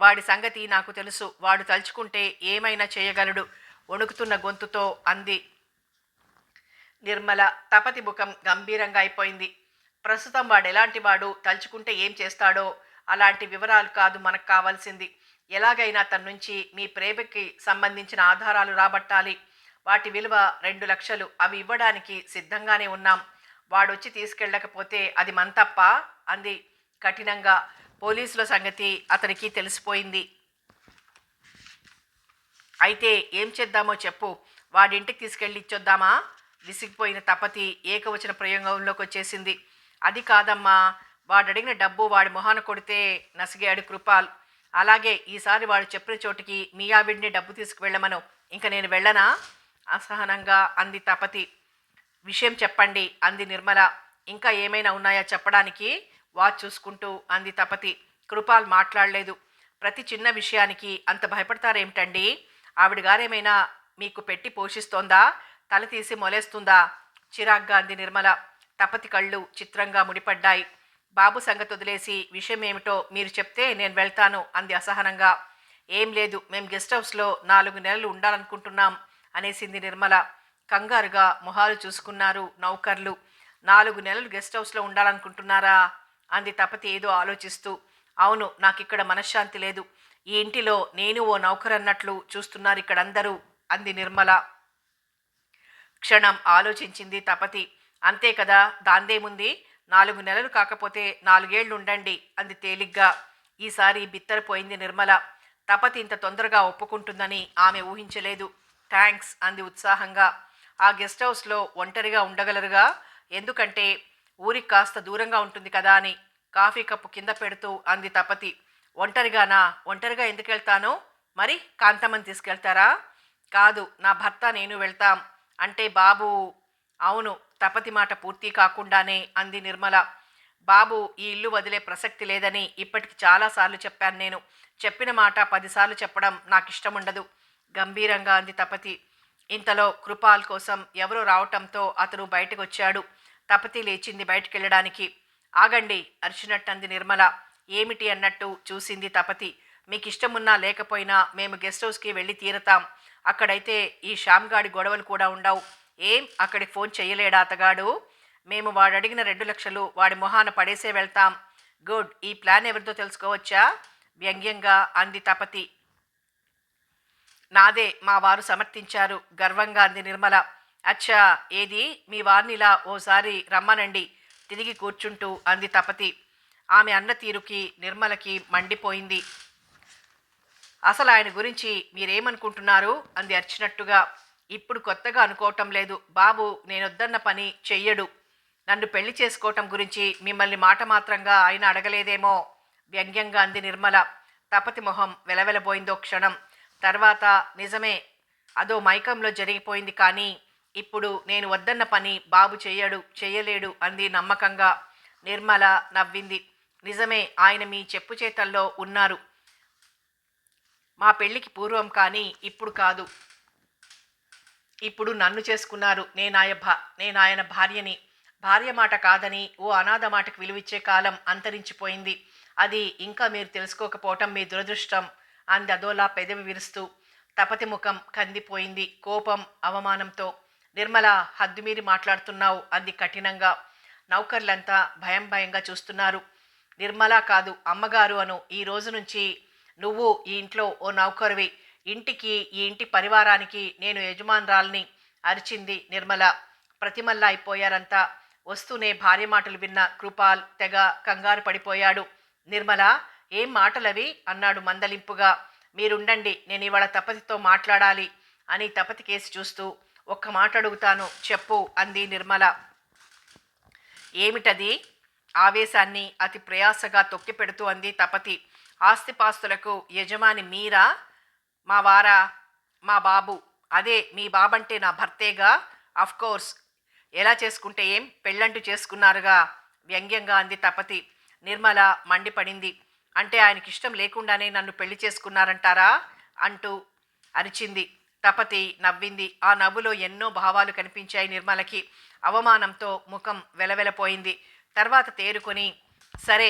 వాడి సంగతి నాకు తెలుసు. వాడు తలుచుకుంటే ఏమైనా చేయగలడు వణుకుతున్న గొంతుతో అంది నిర్మల. తపతి ముఖం గంభీరంగా అయిపోయింది. ప్రస్తుతం వాడు ఎలాంటి వాడు, తలుచుకుంటే ఏం చేస్తాడో అలాంటి వివరాలు కాదు మనకు కావాల్సింది. ఎలాగైనా తన నుంచి మీ ప్రేమకి సంబంధించిన ఆధారాలు రాబట్టాలి. వాటి విలువ 2 లక్షలు. అవి ఇవ్వడానికి సిద్ధంగానే ఉన్నాం. వాడొచ్చి తీసుకెళ్ళకపోతే అది మన తప్ప అంది కఠినంగా. పోలీసుల సంగతి అతనికి తెలిసిపోయింది. అయితే ఏం చేద్దామో చెప్పు. వాడింటికి తీసుకెళ్ళి ఇచ్చొద్దామా? విసిగిపోయిన తపతి ఏకవచన ప్రయోగంలోకి వచ్చేసింది. అది కాదమ్మా, వాడడిగిన డబ్బు వాడి మొహాన కొడితే నసిగాడు కృపాల్. అలాగే ఈసారి వాడు చెప్పిన చోటికి మీ ఆవిడ్ని డబ్బు తీసుకువెళ్ళమను. ఇంక నేను వెళ్ళనా? అసహనంగా అంది తపతి. విషయం చెప్పండి అంది నిర్మల. ఇంకా ఏమైనా ఉన్నాయా చెప్పడానికి? వాచ్ చూసుకుంటూ అంది తపతి. కృపాల్ మాట్లాడలేదు. ప్రతి చిన్న విషయానికి అంత భయపడతారేమిటండి? ఆవిడ గారేమైనా మీకు పెట్టి పోషిస్తోందా? తల తీసి మొలేస్తుందా? చిరాగ్గా అంది నిర్మల. తపతి కళ్ళు చిత్రంగా ముడిపడ్డాయి. బాబు సంగతి వదిలేసి విషయం ఏమిటో మీరు చెప్తే నేను వెళ్తాను అంది అసహనంగా. ఏం లేదు, మేం గెస్ట్ హౌస్లో 4 నెలలు ఉండాలనుకుంటున్నాం అనేసింది నిర్మల. కంగారుగా మొహాలు చూసుకున్నారు నౌకర్లు. 4 నెలలు గెస్ట్ హౌస్లో ఉండాలనుకుంటున్నారా? అంది తపతి ఏదో ఆలోచిస్తూ. అవును, నాకిక్కడ మనశ్శాంతి లేదు. ఈ ఇంటిలో నేను ఓ నౌకరన్నట్లు చూస్తున్నారు ఇక్కడందరూ అంది నిర్మల. క్షణం ఆలోచించింది తపతి. అంతే కదా, దాందేముంది? 4 నెలలు కాకపోతే 4 ఏళ్ళు ఉండండి అంది తేలిగ్గా. ఈసారి బిత్తరపోయింది నిర్మల. తపతి ఇంత తొందరగా ఒప్పుకుంటుందని ఆమె ఊహించలేదు. థ్యాంక్స్ అంది ఉత్సాహంగా. ఆ గెస్ట్ హౌస్లో ఒంటరిగా ఉండగలరుగా? ఎందుకంటే ఊరికి కాస్త దూరంగా ఉంటుంది కదా అని కాఫీ కప్పు కింద పెడుతూ అంది తపతి. ఒంటరిగానా? ఒంటరిగా ఎందుకు వెళ్తాను? మరి కాంతమ్మని తీసుకెళ్తారా? కాదు, నా భర్త నేను వెళ్తాం. అంటే బాబు? అవును. తపతి మాట పూర్తి కాకుండానే అంది నిర్మల. బాబు ఈ ఇల్లు వదిలే ప్రసక్తి లేదని ఇప్పటికి చాలాసార్లు చెప్పాను నేను. చెప్పిన మాట 10 సార్లు చెప్పడం నాకు ఇష్టముండదు గంభీరంగా అంది తపతి. ఇంతలో కృపాల్ కోసం ఎవరో రావటంతో అతను బయటకు వచ్చాడు. తపతి లేచింది బయటికెళ్ళడానికి. ఆగండి అరిచినట్టంది నిర్మల. ఏమిటి అన్నట్టు చూసింది తపతి. మీకు ఇష్టమున్నా లేకపోయినా మేము గెస్ట్ హౌస్కి వెళ్ళి తీరతాం. అక్కడైతే ఈ శ్యామ్గాడి గొడవలు కూడా ఉండవు. ఏం అక్కడికి ఫోన్ చెయ్యలేడా అతగాడు? మేము వాడడిగిన 2 లక్షలు వాడి మొహాన పడేసే వెళ్తాం. గుడ్. ఈ ప్లాన్ ఎవరితో తెలుసుకోవచ్చా? వ్యంగ్యంగా అంది తపతి. నాదే, మా వారు సమర్థించారు గర్వంగా అంది నిర్మల. అచ్చా, ఏది మీ వారినిలా ఓసారి రమ్మనండి తిరిగి కూర్చుంటూ అంది తపతి. ఆమె అన్న తీరుకి నిర్మలకి మండిపోయింది. అసలు ఆయన గురించి మీరేమనుకుంటున్నారు అంది అరిచినట్టుగా. ఇప్పుడు కొత్తగా అనుకోవటం లేదు బాబు. నేనొద్దన్న పని చెయ్యడు. నన్ను పెళ్లి చేసుకోవటం గురించి మిమ్మల్ని మాట మాత్రంగా ఆయన అడగలేదేమో వ్యంగ్యంగా అంది నిర్మల. తపతి మొహం వెలవెలబోయిందో క్షణం. తర్వాత నిజమే, అదో మైకంలో జరిగిపోయింది. కానీ ఇప్పుడు నేను వద్దన్న పని బాబు చెయ్యలేడు అంది నమ్మకంగా. నిర్మల నవ్వింది. నిజమే, ఆయన మీ చెప్పు చేతల్లో ఉన్నారు. మా పెళ్లికి పూర్వం కానీ ఇప్పుడు కాదు. ఇప్పుడు నన్ను చేసుకున్నారు. నేనాయన భార్యని. భార్య మాట కాదని ఓ అనాథ మాటకు విలువిచ్చే కాలం అంతరించిపోయింది. అది ఇంకా మీరు తెలుసుకోకపోవటం మీ దురదృష్టం అంది అదోలా పెదవి విరుస్తూ. తపతి ముఖం కందిపోయింది కోపం అవమానంతో. నిర్మల, హద్దుమీరి మాట్లాడుతున్నావు అంది కఠినంగా. నౌకర్లంతా భయంగా చూస్తున్నారు. నిర్మల కాదు, అమ్మగారు అను. ఈ రోజు నుంచి నువ్వు ఈ ఇంట్లో ఓ నౌకరువి. ఇంటికి, ఈ ఇంటి పరివారానికి నేను యజమానురాల్ని అరిచింది నిర్మల. ప్రతిమల్లా అయిపోయారంతా. వస్తూనే భార్య మాటలు విన్న కృపాల్ తెగ కంగారు పడిపోయాడు. నిర్మల, ఏం మాటలవి అన్నాడు మందలింపుగా. మీరుండండి, నేను ఇవాళ తపతితో మాట్లాడాలి అని తపతి కేసి చూస్తూ. ఒక్క మాట అడుగుతాను, చెప్పు అంది నిర్మల. ఏమిటది? ఆవేశాన్ని అతి ప్రయాసగా తొక్కిపెడుతూ అంది తపతి. ఆస్తిపాస్తులకు యజమాని మీరా? మా వారా? మా బాబు. అదే, మీ బాబంటే నా భర్తేగా. అఫ్కోర్స్, ఎలా చేసుకుంటే ఏం, పెళ్ళంటూ చేసుకున్నారుగా వ్యంగ్యంగా అంది తపతి. నిర్మల మండిపడింది. అంటే ఆయనకిష్టం లేకుండానే నన్ను పెళ్లి చేసుకున్నారంటారా అంటూ అరిచింది. తపతి నవ్వింది. ఆ నవ్వులో ఎన్నో భావాలు కనిపించాయి నిర్మలకి. అవమానంతో ముఖం వెలవెలపోయింది. తర్వాత తేరుకొని, సరే,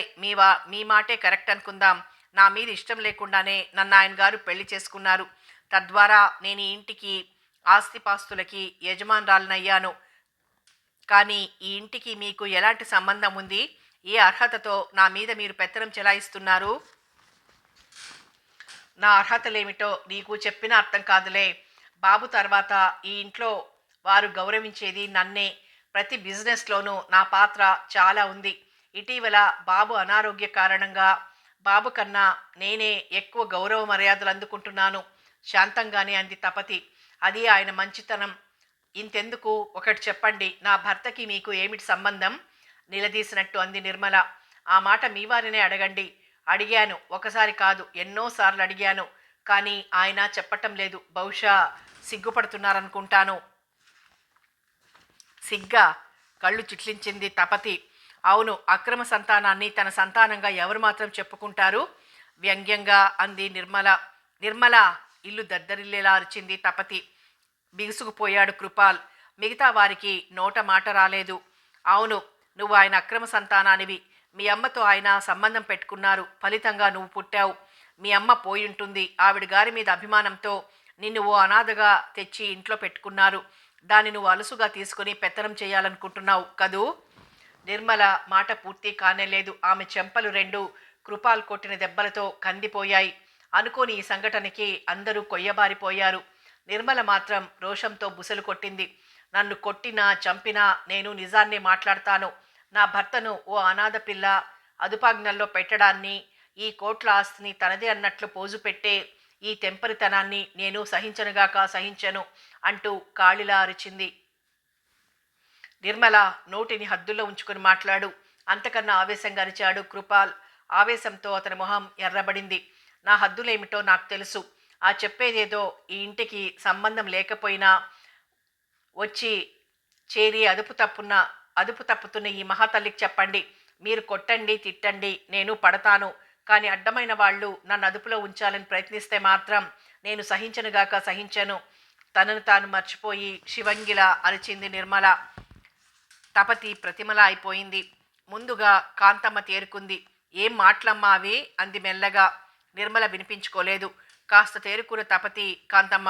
మీ మాటే కరెక్ట్ అనుకుందాం. నా మీద ఇష్టం లేకుండానే నన్ను ఆయన గారు పెళ్లి చేసుకున్నారు. తద్వారా నేను ఈ ఇంటికి, ఆస్తిపాస్తులకి యజమానురాలనయ్యాను. కానీ ఈ ఇంటికి మీకు ఎలాంటి సంబంధం ఉంది? ఏ అర్హతతో నా మీద మీరు పెత్తనం చెలాయిస్తున్నారు? నా అర్హతలేమిటో నీకు చెప్పినా అర్థం కాదులే. బాబు తర్వాత ఈ ఇంట్లో వారు గౌరవించేది నన్నే. ప్రతి బిజినెస్లోనూ నా పాత్ర చాలా ఉంది. ఇటీవల బాబు అనారోగ్య కారణంగా బాబు కన్నా నేనే ఎక్కువ గౌరవ మర్యాదలు అందుకుంటున్నాను శాంతంగానే అంది తపతి. అది ఆయన మంచితనం. ఇంతెందుకు, ఒకటి చెప్పండి, నా భర్తకి మీకు ఏమిటి సంబంధం నిలదీసినట్టు అంది నిర్మల. ఆ మాట మీ వారినే అడగండి. అడిగాను, ఒకసారి కాదు ఎన్నోసార్లు అడిగాను. కానీ ఆయన చెప్పటం లేదు. బహుశా సిగ్గుపడుతున్నారనుకుంటాను. సిగ్గా? కళ్ళు చిట్లించింది తపతి. అవును, అక్రమ సంతానాన్ని తన సంతానంగా ఎవరు మాత్రం చెప్పుకుంటారు వ్యంగ్యంగా అంది నిర్మల. నిర్మల, ఇల్లు దద్దరిల్లేలా అరిచింది తపతి. బిగుసుకుపోయాడు కృపాల్. మిగతా వారికి నోట మాట రాలేదు. అవును, నువ్వు ఆయన అక్రమ సంతానానివి. మీ అమ్మతో ఆయన సంబంధం పెట్టుకున్నారు. ఫలితంగా నువ్వు పుట్టావు. మీ అమ్మ పోయుంటుంది. ఆవిడ గారి మీద అభిమానంతో నిన్ను ఓ అనాథగా తెచ్చి ఇంట్లో పెట్టుకున్నారు. దాన్ని నువ్వు అలుసుగా తీసుకుని పెత్తనం చేయాలనుకుంటున్నావు కదూ? నిర్మల మాట పూర్తి కానేలేదు. ఆమె చెంపలు రెండు కృపాల్ కొట్టిన దెబ్బలతో కందిపోయాయి. అనుకోని ఈ సంఘటనకి అందరూ కొయ్యబారిపోయారు. నిర్మల మాత్రం రోషంతో బుసలు కొట్టింది. నన్ను కొట్టినా చంపినా నేను నిజాన్నే మాట్లాడతాను. నా భర్తను ఓ అనాథ పిల్ల అదుపాజ్ఞల్లో పెట్టడాన్ని, ఈ కోట్ల ఆస్తిని తనదే అన్నట్లు పోజు పెట్టే ఈ తెంపరితనాన్ని నేను సహించను అంటూ కాళిలా అరిచింది. నిర్మల, నోటిని హద్దుల్లో ఉంచుకుని మాట్లాడు అంతకన్నా ఆవేశంగా అరిచాడు కృపాల్. ఆవేశంతో అతని మొహం ఎర్రబడింది. నా హద్దులేమిటో నాకు తెలుసు. ఆ చెప్పేదేదో ఈ ఇంటికి సంబంధం లేకపోయినా వచ్చి చేరి అదుపు తప్పుతున్న ఈ మహాతల్లికి చెప్పండి. మీరు కొట్టండి, తిట్టండి, నేను పడతాను. కానీ అడ్డమైన వాళ్ళు నన్ను అదుపులో ఉంచాలని ప్రయత్నిస్తే మాత్రం నేను సహించను. తనను తాను మర్చిపోయి శివంగిలా అరిచింది నిర్మల. తపతి ప్రతిమలా అయిపోయింది. ముందుగా కాంతమ్మ తేరుకుంది. ఏం మాటలమ్మా అవి అంది మెల్లగా. నిర్మల వినిపించుకోలేదు. కాస్త తేరుకున్న తపతి, కాంతమ్మ,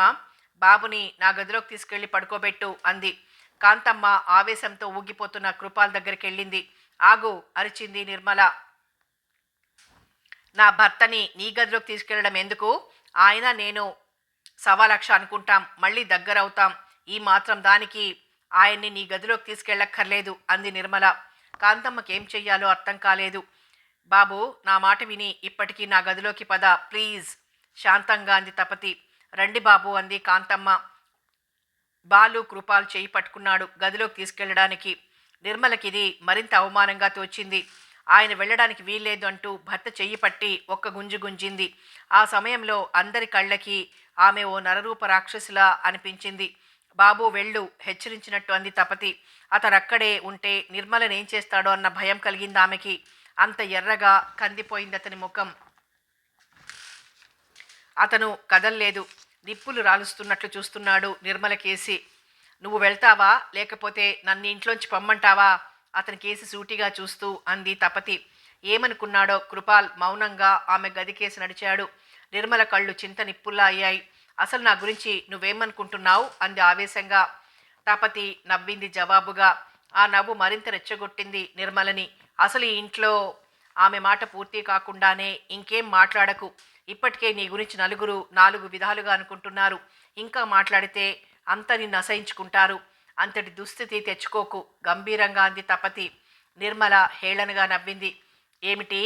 బాబుని నా గదిలోకి తీసుకెళ్లి పడుకోబెట్టు అంది. కాంతమ్మ ఆవేశంతో ఊగిపోతున్న కృపాల్ దగ్గరికి వెళ్ళింది. ఆగు అరిచింది నిర్మల. నా భర్తని నీ గదిలోకి తీసుకెళ్లడం ఎందుకు? ఆయన నేను 1,00,000 అనుకుంటాం, మళ్ళీ దగ్గరవుతాం. ఈ మాత్రం దానికి ఆయన్ని నీ గదిలోకి తీసుకెళ్ళక్కర్లేదు అంది నిర్మల. కాంతమ్మకేం చెయ్యాలో అర్థం కాలేదు. బాబు, నా మాట విని ఇప్పటికీ నా గదిలోకి పద ప్లీజ్, శాంతంగా అంది తపతి. రండి బాబు అంది కాంతమ్మ. బాలు కృపాల్ చేయి పట్టుకున్నాడు గదిలోకి తీసుకెళ్లడానికి. నిర్మలకిది మరింత అవమానంగా తోచింది. ఆయన వెళ్ళడానికి వీల్లేదు అంటూ భర్త చెయ్యి పట్టి ఒక్క గుంజు గుంజింది. ఆ సమయంలో అందరి కళ్ళకి ఆమె ఓ నరరూప రాక్షసిలా అనిపించింది. బాబు వెళ్ళు, హెచ్చరించినట్టు అంది తపతి. అతనక్కడే ఉంటే నిర్మలనేం చేస్తాడో అన్న భయం కలిగింది ఆమెకి. అంత ఎర్రగా కందిపోయింది అతని ముఖం. అతను కదల్లేదు. నిప్పులు రాలుస్తున్నట్లు చూస్తున్నాడు నిర్మల కేసి. నువ్వు వెళ్తావా లేకపోతే నన్ను ఇంట్లోంచి పొమ్మంటావా? అతని కేసి సూటిగా చూస్తూ అంది తపతి. ఏమనుకున్నాడో కృపాల్ మౌనంగా ఆమె గదికేసి నడిచాడు. నిర్మల కళ్ళు చింత నిప్పుల్లా అయ్యాయి. అసలు నా గురించి నువ్వేమనుకుంటున్నావు అంది ఆవేశంగా. తపతి నవ్వింది జవాబుగా. ఆ నవ్వు మరింత రెచ్చగొట్టింది నిర్మలని. అసలు ఈ ఇంట్లో ఆమె మాట పూర్తి కాకుండానే ఇంకేం మాట్లాడకు. ఇప్పటికే నీ గురించి నలుగురు నాలుగు విధాలుగా అనుకుంటున్నారు. ఇంకా మాట్లాడితే అంత నిన్ను అసహించుకుంటారు. అంతటి దుస్థితి తెచ్చుకోకు గంభీరంగా అంది తపతి. నిర్మల హేళనగా నవ్వింది. ఏమిటి,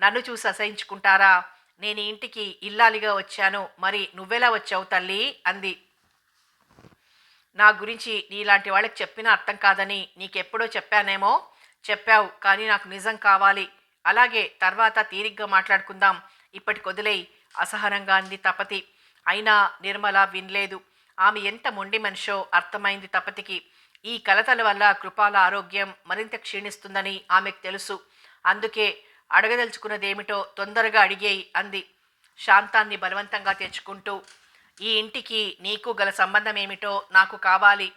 నన్ను చూసి అసహించుకుంటారా? నేను ఇంటికి ఇల్లాలిగా వచ్చాను, మరి నువ్వెలా వచ్చావు తల్లి అంది. నా గురించి నీలాంటి వాళ్ళకి చెప్పినా అర్థం కాదని నీకెప్పుడో చెప్పానేమో. చెప్పావు, కానీ నాకు నిజం కావాలి. అలాగే తర్వాత తీరిగ్గా మాట్లాడుకుందాం, ఇప్పటికొదిలేయి అసహనంగా అంది తపతి. అయినా నిర్మల వినలేదు. ఆమె ఎంత మొండి మనిషో అర్థమైంది తపతికి. ఈ కలతల వల్ల కృపాల ఆరోగ్యం మరింత క్షీణిస్తుందని ఆమెకు తెలుసు. అందుకే అడగదలుచుకున్నదేమిటో తొందరగా అడిగేయి అంది శాంతాన్ని బలవంతంగా తెచ్చుకుంటూ. ఈ ఇంటికి నీకు గల సంబంధం ఏమిటో నాకు కావాలి.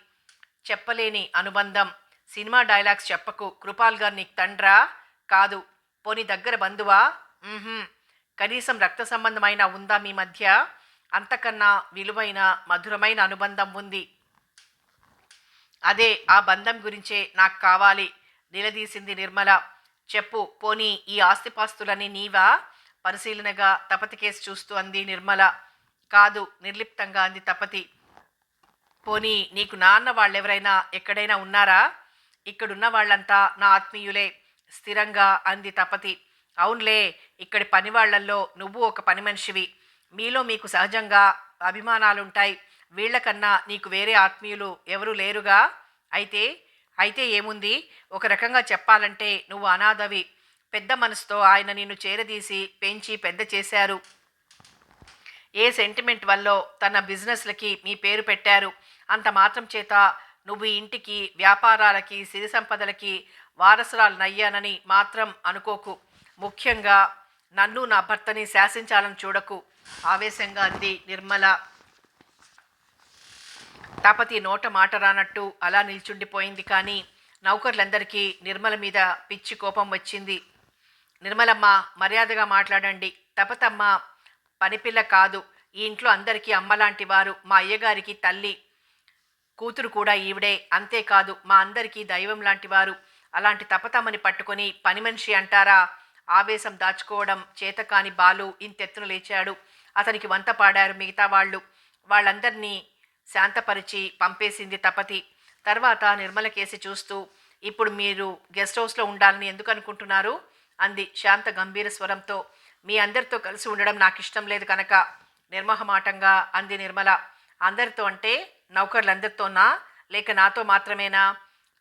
చెప్పలేని అనుబంధం. సినిమా డైలాగ్స్ చెప్పకు. కృపాల్ గారు నీకు తండ్రా? కాదు. పోని దగ్గర బంధువా? కనీసం రక్త సంబంధమైన ఉందా మీ మధ్య? అంతకన్నా విలువైన మధురమైన అనుబంధం ఉంది. అదే ఆ బంధం గురించే నాకు కావాలి నిలదీసింది నిర్మల. చెప్పు, పోనీ ఈ ఆస్తిపాస్తులన్నీ నీవా? పరిశీలనగా తపతి కేసు చూస్తూ అంది నిర్మల. కాదు, నిర్లిప్తంగా అంది తపతి. పోనీ నీకు నాన్న వాళ్ళెవరైనా ఎక్కడైనా ఉన్నారా? ఇక్కడున్న వాళ్ళంతా నా ఆత్మీయులే స్థిరంగా అంది తపతి. అవునులే, ఇక్కడి పనివాళ్లల్లో నువ్వు ఒక పని మనిషివి. మీలో మీకు సహజంగా అభిమానాలుంటాయి. వీళ్లకన్నా నీకు వేరే ఆత్మీయులు ఎవరూ లేరుగా? అయితే అయితే ఏముంది? ఒక రకంగా చెప్పాలంటే నువ్వు అనాథవి. పెద్ద మనసుతో ఆయన నిన్ను చేరదీసి పెంచి పెద్ద చేశారు. ఏ సెంటిమెంట్ వల్లో తన బిజినెస్లకి మీ పేరు పెట్టారు. అంత మాత్రం చేత నువ్వు ఈ ఇంటికి, వ్యాపారాలకి, సిరి సంపదలకి వారసురాలనయ్యానని మాత్రం అనుకోకు. ముఖ్యంగా నన్ను నా భర్తని శాసించాలని చూడకు ఆవేశంగా అంది నిర్మల. తపతి నోట మాట రానట్టు అలా నిల్చుండిపోయింది. కానీ నౌకర్లందరికీ నిర్మల మీద పిచ్చి కోపం వచ్చింది. నిర్మలమ్మ, మర్యాదగా మాట్లాడండి. తపతమ్మ పనిపిల్ల కాదు. ఈ ఇంట్లో అందరికీ అమ్మలాంటి వారు. మా అయ్యగారికి తల్లి కూతురు కూడా ఈవిడే. అంతేకాదు మా అందరికీ దైవం లాంటివారు. అలాంటి తపతమ్మని పట్టుకొని పని మనిషి అంటారా? ఆవేశం దాచుకోవడం చేతకాని బాలు ఇంతెత్తున లేచాడు. అతనికి వంత పాడారు మిగతా వాళ్ళు. వాళ్ళందరినీ శాంతపరిచి పంపేసింది తపతి. తర్వాత నిర్మల కేసి చూస్తూ, ఇప్పుడు మీరు గెస్ట్ హౌస్లో ఉండాలని ఎందుకు అనుకుంటున్నారు అంది శాంత గంభీర స్వరంతో. మీ అందరితో కలిసి ఉండడం నాకు ఇష్టం లేదు కనుక నిర్మహమాటంగా అంది నిర్మల. అందరితో అంటే నౌకర్లందరితోనా, లేక నాతో మాత్రమేనా?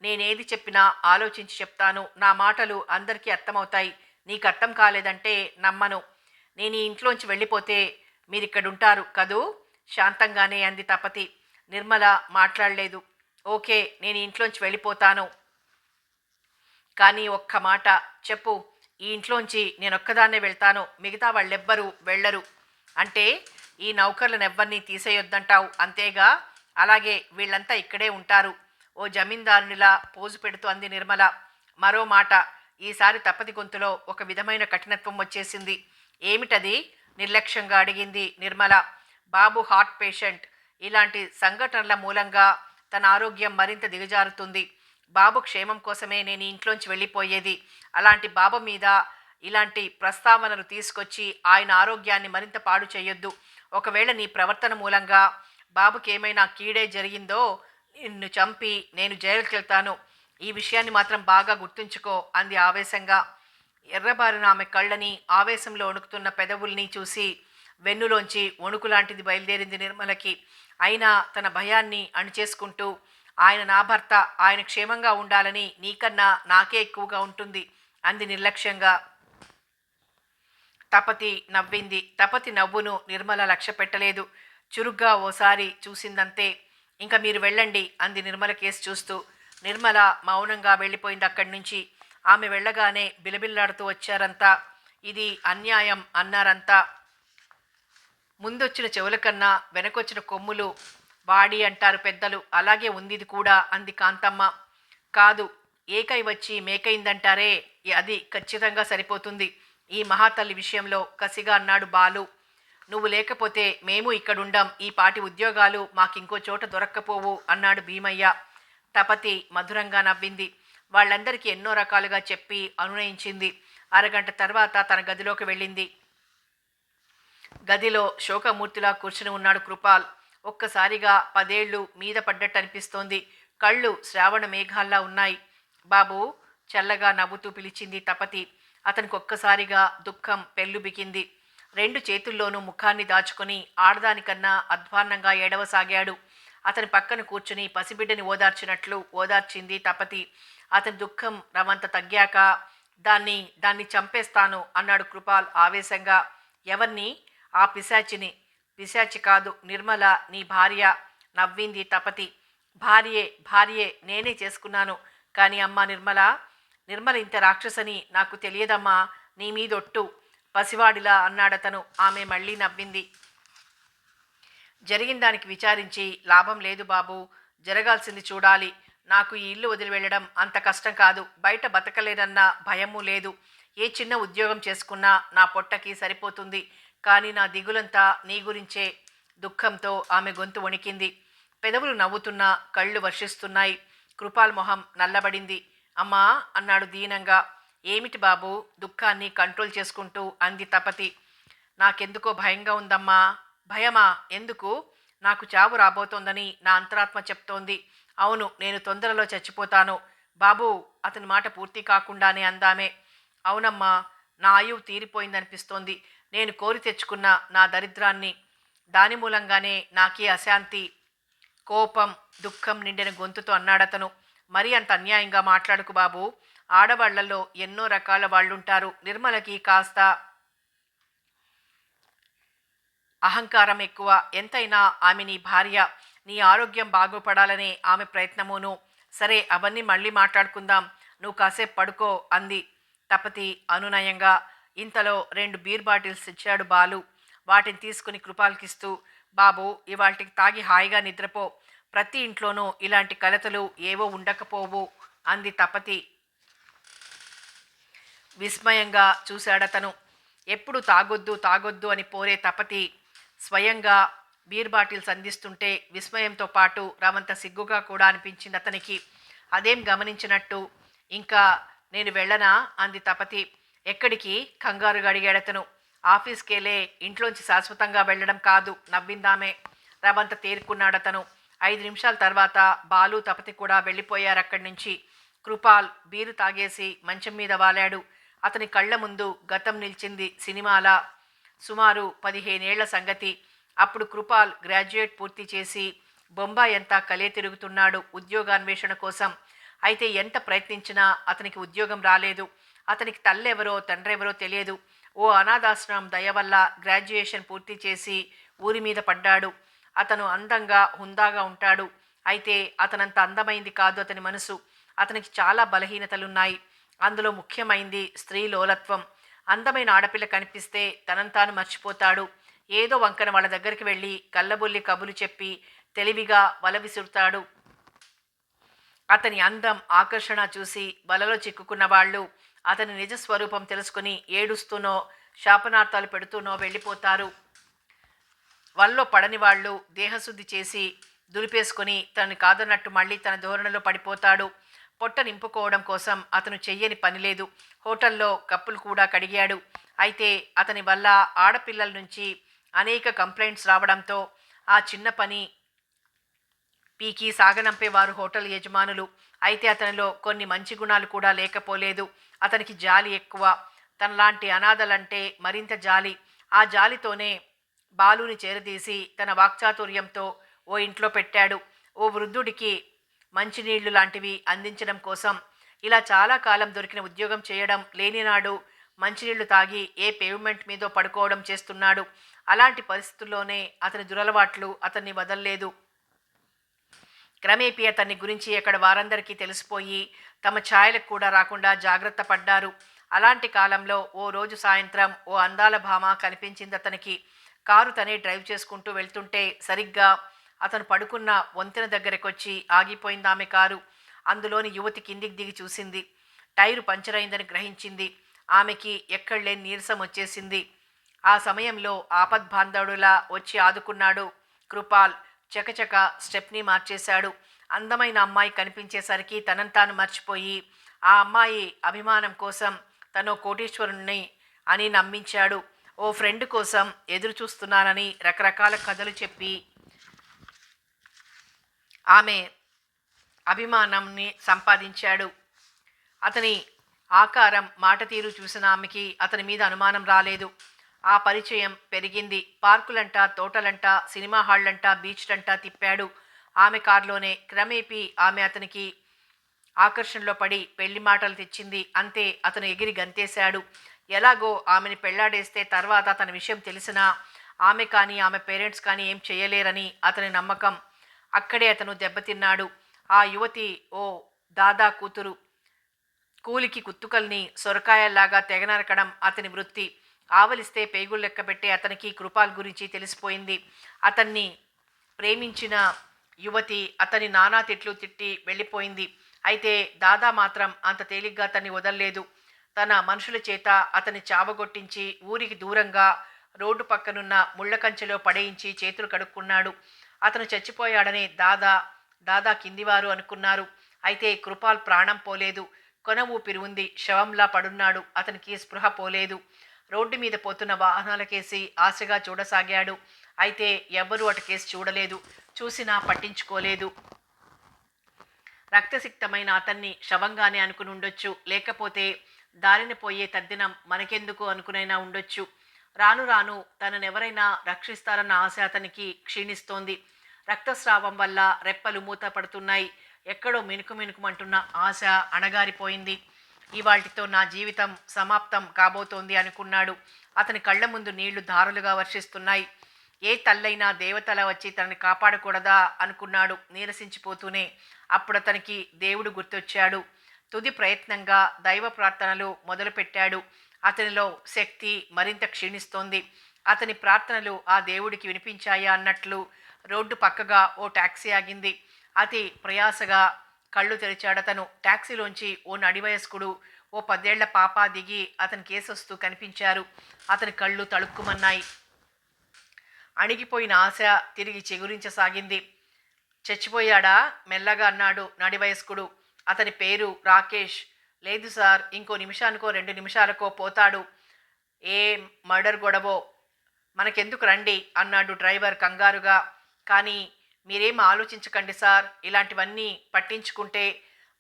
నేనేది చెప్పినా ఆలోచించి చెప్తాను. నా మాటలు అందరికీ అర్థమవుతాయి. నీకు అర్థం కాలేదంటే నమ్మను. నేను ఈ ఇంట్లోంచి వెళ్ళిపోతే మీరిక్కడుంటారు కదూ? శాంతంగానే అంది తపతి. నిర్మల మాట్లాడలేదు. ఓకే, నేను ఇంట్లోంచి వెళ్ళిపోతాను. కానీ ఒక్క మాట చెప్పు. ఈ ఇంట్లోంచి నేనొక్కదాన్నే వెళ్తాను, మిగతా వాళ్ళెవ్వరూ వెళ్ళరు. అంటే ఈ నౌకర్లనెవ్వరినీ తీసేయొద్దంటావు అంతేగా? అలాగే, వీళ్ళంతా ఇక్కడే ఉంటారు. ఓ జమీందారునిలా పోజు పెడుతూ అంది నిర్మల. మరో మాట. ఈసారి తపతి గొంతులో ఒక విధమైన కఠినత్వం వచ్చేసింది. ఏమిటది? నిర్లక్ష్యంగా అడిగింది నిర్మల. బాబు హార్ట్ పేషెంట్. ఇలాంటి సంఘటనల మూలంగా తన ఆరోగ్యం మరింత దిగజారుతుంది. బాబు క్షేమం కోసమే నేను ఇంట్లోంచి వెళ్ళిపోయేది. అలాంటి బాబు మీద ఇలాంటి ప్రస్తావనలు తీసుకొచ్చి ఆయన ఆరోగ్యాన్ని మరింత పాడు చేయొద్దు. ఒకవేళ నీ ప్రవర్తన మూలంగా బాబుకి ఏమైనా కీడే జరిగిందో నిన్ను చంపి నేను జైలుకి వెళ్తాను. ఈ విషయాన్ని మాత్రం బాగా గుర్తుంచుకో అంది ఆవేశంగా. ఎర్రబారిన ఆమె కళ్ళని, ఆవేశంలో వణుకుతున్న పెదవుల్ని చూసి వెన్నులోంచి వణుకు లాంటిది బయలుదేరింది నిర్మలకి. అయినా తన భయాన్ని అణిచేసుకుంటూ, ఆయన నా భర్త, ఆయన క్షేమంగా ఉండాలని నీకన్నా నాకే ఎక్కువగా ఉంటుంది అంది నిర్లక్ష్యంగా. తపతి నవ్వింది. తపతి నవ్వును నిర్మల లక్ష్య పెట్టలేదు. చురుగ్గా ఓసారి చూసిందంతే. ఇంక మీరు వెళ్ళండి అంది నిర్మల కేసు చూస్తూ. నిర్మల మౌనంగా వెళ్ళిపోయింది అక్కడి నుంచి. ఆమె వెళ్ళగానే బిలబిల్లాడుతూ వచ్చారంతా. ఇది అన్యాయం అన్నారంతా. ముందొచ్చిన చెవుల కన్నా వెనకొచ్చిన కొమ్ములు వాడి అంటారు పెద్దలు. అలాగే ఉందిది కూడా అంది కాంతమ్మ. కాదు, ఏకై వచ్చి మేకైందంటారే, అది ఖచ్చితంగా సరిపోతుంది ఈ మహాతల్లి విషయంలో కసిగా అన్నాడు బాలు. నువ్వు లేకపోతే మేము ఇక్కడుండం. ఈ పాటి ఉద్యోగాలు మాకింకో చోట దొరక్కపోవు అన్నాడు భీమయ్య. తపతి మధురంగా నవ్వింది. వాళ్ళందరికీ ఎన్నో రకాలుగా చెప్పి అనునయించింది. అరగంట తర్వాత తన గదిలోకి వెళ్ళింది. గదిలో శోకమూర్తిలా కూర్చుని ఉన్నాడు కృపాల్. ఒక్కసారిగా 10 ఏళ్ళు మీద పడ్డట్టు అనిపిస్తోంది. కళ్ళు శ్రావణ మేఘాల్లా ఉన్నాయి. బాబూ చల్లగా నవ్వుతూ పిలిచింది తపతి. అతనికి ఒక్కసారిగా దుఃఖం పెళ్ళుబికింది. 2 చేతుల్లోనూ ముఖాన్ని దాచుకొని ఆడదానికన్నా అధ్వాన్నంగా ఏడవసాగాడు. అతని పక్కన కూర్చుని పసిబిడ్డని ఓదార్చినట్లు ఓదార్చింది తపతి. అతని దుఃఖం రవంత తగ్గాక దాన్ని చంపేస్తాను అన్నాడు కృపాల్ ఆవేశంగా. ఎవర్ని? ఆ పిశాచిని. పిశాచి కాదు నిర్మల, నీ భార్య నవ్వింది తపతి. భార్యే నేనే చేసుకున్నాను. కానీ అమ్మా నిర్మల ఇంత రాక్షసని నాకు తెలియదమ్మా, నీ మీదొట్టు పసివాడిలా అన్నాడతను. ఆమె మళ్ళీ నవ్వింది. జరిగిన దానికి విచారించి లాభం లేదు బాబు, జరగాల్సింది చూడాలి. నాకు ఈ ఇల్లు వదిలి వెళ్ళడం అంత కష్టం కాదు. బయట బతకలేనన్న భయము లేదు. ఏ చిన్న ఉద్యోగం చేసుకున్నా నా పొట్టకి సరిపోతుంది. కానీ నా దిగులంతా నీ గురించే. దుఃఖంతో ఆమె గొంతు వణికింది. పెదవులు నవ్వుతున్నా కళ్ళు వర్షిస్తున్నాయి. కృపాల్ మొహం నల్లబడింది. అమ్మా అన్నాడు దీనంగా. ఏమిటి బాబు? దుఃఖాన్ని కంట్రోల్ చేసుకుంటూ అంది తపతి. నాకెందుకో భయంగా ఉందమ్మా. భయమా? ఎందుకు? నాకు చావు రాబోతోందని నా అంతరాత్మ చెప్తోంది. అవును, నేను తొందరలో చచ్చిపోతాను బాబు. అతని మాట పూర్తి కాకుండానే అందామే. అవునమ్మా, నా ఆయువు తీరిపోయిందనిపిస్తోంది. నేను కోరి తెచ్చుకున్న నా దరిద్రాన్ని, దాని మూలంగానే నాకీ అశాంతి, కోపం, దుఃఖం నిండిన గొంతుతో అన్నాడతను. మరీ అంత అన్యాయంగా మాట్లాడుకు బాబు. ఆడవాళ్లలో ఎన్నో రకాల వాళ్ళుంటారు. నిర్మలకి కాస్త అహంకారం ఎక్కువ. ఎంతైనా ఆమె నీ భార్య. నీ ఆరోగ్యం బాగుపడాలనే ఆమె ప్రయత్నమును. సరే, అవన్నీ మళ్ళీ మాట్లాడుకుందాం. నువ్వు కాసేపు పడుకో అంది తపతి అనునయంగా. ఇంతలో 2 బీర్ బాటిల్స్ ఇచ్చాడు బాలు. వాటిని తీసుకుని కృపాల్కిస్తూ, బాబు ఇవాళకి తాగి హాయిగా నిద్రపో. ప్రతి ఇంట్లోనూ ఇలాంటి కలతలు ఏవో ఉండకపోవు అంది తపతి. విస్మయంగా చూశాడతను. ఎప్పుడు తాగొద్దు అని పోరే తపతి స్వయంగా బీర్ బాటిల్స్ అందిస్తుంటే విస్మయంతో పాటు రవంత సిగ్గుగా కూడా అనిపించింది అతనికి. అదేం గమనించినట్టు. ఇంకా నేను వెళ్ళనా అంది తపతి. ఎక్కడికి? కంగారుగా అడిగాడతను. ఆఫీస్కేలే, ఇంట్లోంచి శాశ్వతంగా వెళ్ళడం కాదు నవ్విందామే. రవంత తేరుకున్నాడతను. 5 నిమిషాల తర్వాత బాలు తపతి కూడా వెళ్ళిపోయారక్కడి నుంచి. కృపాల్ బీరు తాగేసి మంచం మీద వాలాడు. అతని కళ్ళ ముందు గతం నిలిచింది సినిమాలా. సుమారు 15 ఏళ్ల సంగతి. అప్పుడు కృపాల్ గ్రాడ్యుయేట్ పూర్తి చేసి బొంబాయి అంతా కలే తిరుగుతున్నాడు ఉద్యోగాన్వేషణ కోసం. అయితే ఎంత ప్రయత్నించినా అతనికి ఉద్యోగం రాలేదు. అతనికి తల్లెవరో తండ్రెవరో తెలియదు. ఓ అనాథాశ్రమం దయ వల్ల గ్రాడ్యుయేషన్ పూర్తి చేసి ఊరి మీద పడ్డాడు. అతను అందంగా హుందాగా ఉంటాడు. అయితే అతనంత అందమైంది కాదు అతని మనసు. అతనికి చాలా బలహీనతలున్నాయి. అందులో ముఖ్యమైంది స్త్రీ లోలత్వం. అందమైన ఆడపిల్ల కనిపిస్తే తనంతాను మర్చిపోతాడు. ఏదో వంకన వాళ్ళ దగ్గరికి వెళ్ళి కళ్ళబొల్లి కబులు చెప్పి తెలివిగా వల విసురుతాడు. అతని అందం, ఆకర్షణ చూసి వలలో చిక్కుకున్న వాళ్ళు అతని నిజస్వరూపం తెలుసుకుని ఏడుస్తూనో శాపనార్థాలు పెడుతూనో వెళ్ళిపోతారు. వల్లో పడని వాళ్ళు దేహశుద్ధి చేసి దులిపేసుకుని తనని కాదన్నట్టు మళ్ళీ తన ధోరణిలో పడిపోతాడు. పొట్ట నింపుకోవడం కోసం అతను చెయ్యని పని లేదు. హోటల్లో కప్పులు కూడా కడిగాడు. అయితే అతని వల్ల ఆడపిల్లల నుంచి అనేక కంప్లైంట్స్ రావడంతో ఆ చిన్న పని పీకి సాగనంపేవారు హోటల్ యజమానులు. అయితే అతనిలో కొన్ని మంచి గుణాలు కూడా లేకపోలేదు. అతనికి జాలి ఎక్కువ. తనలాంటి అనాథలంటే మరింత జాలి. ఆ జాలితోనే బాలుని చేరదీసి తన వాక్చాతుర్యంతో ఓ ఇంట్లో పెట్టాడు. ఓ వృద్ధుడికి మంచినీళ్లు లాంటివి అందించడం కోసం. ఇలా చాలా కాలం దొరికిన ఉద్యోగం చేయడం, లేనినాడు మంచినీళ్లు తాగి ఏ పేవ్మెంట్ మీదో పడుకోవడం చేస్తున్నాడు. అలాంటి పరిస్థితుల్లోనే అతని దురలవాట్లు అతన్ని వదల్లేదు. క్రమేపీ అతన్ని గురించి అక్కడ వారందరికీ తెలిసిపోయి తమ ఛాయలకు కూడా రాకుండా జాగ్రత్త పడ్డారు. అలాంటి కాలంలో ఓ రోజు సాయంత్రం ఓ అందాల భామ కనిపించింది అతనికి. కారు తనే డ్రైవ్ చేసుకుంటూ వెళ్తుంటే సరిగ్గా అతను పడుకున్న వంతెన దగ్గరకొచ్చి ఆగిపోయింది ఆమె కారు. అందులోని యువతి కిందికి దిగి చూసింది. టైరు పంచరైందని గ్రహించింది. ఆమెకి ఎక్కడలేని నీరసం వచ్చేసింది. ఆ సమయంలో ఆపద్బాంధవుడులా వచ్చి ఆదుకున్నాడు కృపాల్. చకచక స్టెప్ని మార్చేశాడు. అందమైన అమ్మాయి కనిపించేసరికి తనంతాను మర్చిపోయి ఆ అమ్మాయి అభిమానం కోసం తను కోటీశ్వరుణ్ణి అని నమ్మించాడు. ఓ ఫ్రెండ్ కోసం ఎదురు చూస్తున్నానని రకరకాల కథలు చెప్పి ఆమె అభిమానాన్ని సంపాదించాడు. అతని ఆకారం, మాట తీరు చూసిన ఆమెకి అతని మీద అనుమానం రాలేదు. ఆ పరిచయం పెరిగింది. పార్కులంట, తోటలంట, సినిమా హాళ్ళంట, బీచ్లంట తిప్పాడు ఆమె కారులోనే. క్రమేపీ ఆమె అతనికి ఆకర్షణలో పడి పెళ్లి మాటలు తెచ్చింది. అంతే, అతను ఎగిరి గంతేశాడు. ఎలాగో ఆమెని పెళ్లాడేస్తే తర్వాత తన విషయం తెలిసినా ఆమె కానీ ఆమె పేరెంట్స్ కానీ ఏం చేయలేరని అతని నమ్మకం. అక్కడే అతను దెబ్బతిన్నాడు. ఆ యువతి ఓ దాదా కూతురు. కూలికి కుత్తుకల్ని సొరకాయల్లాగా తెగనరకడం అతని వృత్తి. ఆవలిస్తే పేగులు లెక్కబెట్టే అతనికి కృపాల్ గురించి తెలిసిపోయింది. అతన్ని ప్రేమించిన యువతి అతని నానా తిట్లు తిట్టి వెళ్ళిపోయింది. అయితే దాదా మాత్రం అంత తేలిగ్గా అతన్ని వదల్లేదు. తన మనుషుల చేత అతన్ని చావగొట్టించి ఊరికి దూరంగా రోడ్డు పక్కనున్న ముళ్ళ కంచెలో పడేయించి చేతులు కడుక్కున్నాడు. అతను చచ్చిపోయాడనే దాదా కిందివారు అనుకున్నారు. అయితే కృపాల్ ప్రాణం పోలేదు. కొన ఊపిరి ఉంది. శవంలా పడున్నాడు. అతనికి స్పృహ పోలేదు. రోడ్డు మీద పోతున్న వాహనాలకేసి ఆశగా చూడసాగాడు. అయితే ఎవ్వరూ అటుకేసి చూడలేదు. చూసినా పట్టించుకోలేదు. రక్తసిక్తమైన అతన్ని శవంగానే అనుకుని ఉండొచ్చు. లేకపోతే దారిన పోయే తద్దినం మనకెందుకు అనుకునైనా ఉండొచ్చు. రాను రాను తననెవరైనా రక్షిస్తారన్న ఆశ అతనికి క్షీణిస్తోంది. రక్తస్రావం వల్ల రెప్పలు మూత పడుతున్నాయి. ఎక్కడో మినుకుమంటున్న ఆశ అణగారిపోయింది. ఇవాళ్టితో నా జీవితం సమాప్తం కాబోతోంది అనుకున్నాడు. అతని కళ్ళ ముందు నీళ్లు ధారలుగా వర్షిస్తున్నాయి. ఏ తల్లైనా దేవతల వచ్చి తనని కాపాడకూడదా అనుకున్నాడు నీరసించిపోతూనే. అప్పుడు అతనికి దేవుడు గుర్తొచ్చాడు. తుది ప్రయత్నంగా దైవ ప్రార్థనలు మొదలుపెట్టాడు. అతనిలో శక్తి మరింత క్షీణిస్తోంది. అతని ప్రార్థనలు ఆ దేవుడికి వినిపించాయా అన్నట్లు రోడ్డు పక్కగా ఓ టాక్సీ ఆగింది. అతి ప్రయాసగా కళ్ళు తెరిచాడతను. టాక్సీలోంచి ఓ నడివయస్కుడు, ఓ 10 ఏళ్ల పాప దిగి అతని కేసొస్తూ కనిపించారు. అతని కళ్ళు తళుక్కుమన్నాయి. అణిగిపోయిన ఆశ తిరిగి చిగురించసాగింది. చచ్చిపోయాడా? మెల్లగా అన్నాడు నడివయస్కుడు. అతని పేరు రాకేష్. లేదు సార్, ఇంకో నిమిషానికో 2 నిమిషాలకో పోతాడు. ఏ మర్డర్ గొడవో మనకెందుకు రండి అన్నాడు డ్రైవర్ కంగారుగా. కానీ మీరేం ఆలోచించకండి సార్, ఇలాంటివన్నీ పట్టించుకుంటే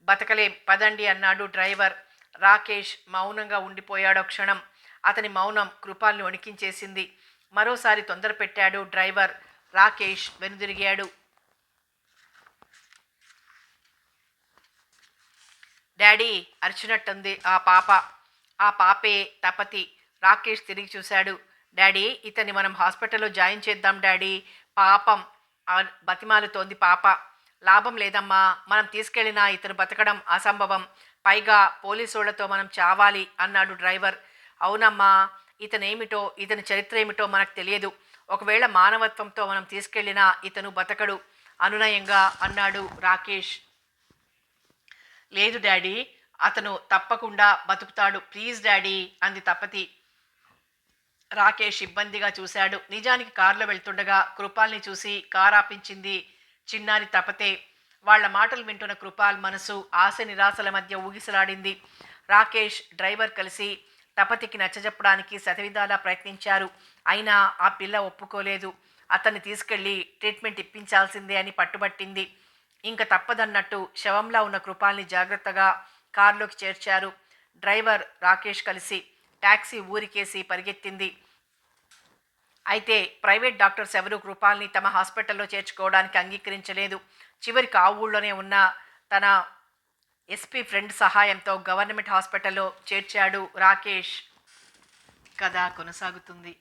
బతకలేం, పదండి అన్నాడు డ్రైవర్. రాకేష్ మౌనంగా ఉండిపోయాడో క్షణం. అతని మౌనం కృపాల్ని వణికించేసింది. మరోసారి తొందర పెట్టాడు డ్రైవర్. రాకేష్ వెనుదిరిగాడు. డాడీ అరిచినట్టుంది ఆ పాపే తపతి. రాకేష్ తిరిగి చూశాడు. డాడీ, ఇతన్ని మనం హాస్పిటల్లో జాయిన్ చేద్దాం డాడీ, పాపం బతిమాలుతోంది పాప. లాభం లేదమ్మా, మనం తీసుకెళ్ళినా ఇతను బతకడం అసంభవం. పైగా పోలీసోళ్లతో మనం చావాలి అన్నాడు డ్రైవర్. అవునమ్మా, ఇతనేమిటో, ఇతని చరిత్ర ఏమిటో మనకు తెలియదు. ఒకవేళ మానవత్వంతో మనం తీసుకెళ్ళినా ఇతను బతకడు అనునయంగా అన్నాడు రాకేష్. లేదు డాడీ, అతను తప్పకుండా బతుకుతాడు, ప్లీజ్ డాడీ అంది తపతి. రాకేష్ ఇబ్బందిగా చూశాడు. నిజానికి కారులో వెళ్తుండగా కృపాల్ని చూసి కారు ఆపించింది చిన్నారి తపతే. వాళ్ల మాటలు వింటున్న కృపాల్ మనసు ఆశ నిరాశల మధ్య ఊగిసలాడింది. రాకేష్, డ్రైవర్ కలిసి తపతికి నచ్చజెప్పడానికి శతవిధాలా ప్రయత్నించారు. అయినా ఆ పిల్ల ఒప్పుకోలేదు. అతన్ని తీసుకెళ్లి ట్రీట్మెంట్ ఇప్పించాల్సిందే అని పట్టుబట్టింది. ఇంక తప్పదన్నట్టు శవంలా ఉన్న కృపాల్ని జాగ్రత్తగా కారులోకి చేర్చారు డ్రైవర్, రాకేష్ కలిసి. టాక్సీ ఊరికేసి పరిగెత్తింది. అయితే ప్రైవేట్ డాక్టర్స్ ఎవరూ కృపాల్ని తమ హాస్పిటల్లో చేర్చుకోవడానికి అంగీకరించలేదు. చివరికి ఆ ఊళ్ళోనే ఉన్న తన ఎస్పీ ఫ్రెండ్ సహాయంతో గవర్నమెంట్ హాస్పిటల్లో చేర్చాడు రాకేష్. కథ కొనసాగుతుంది.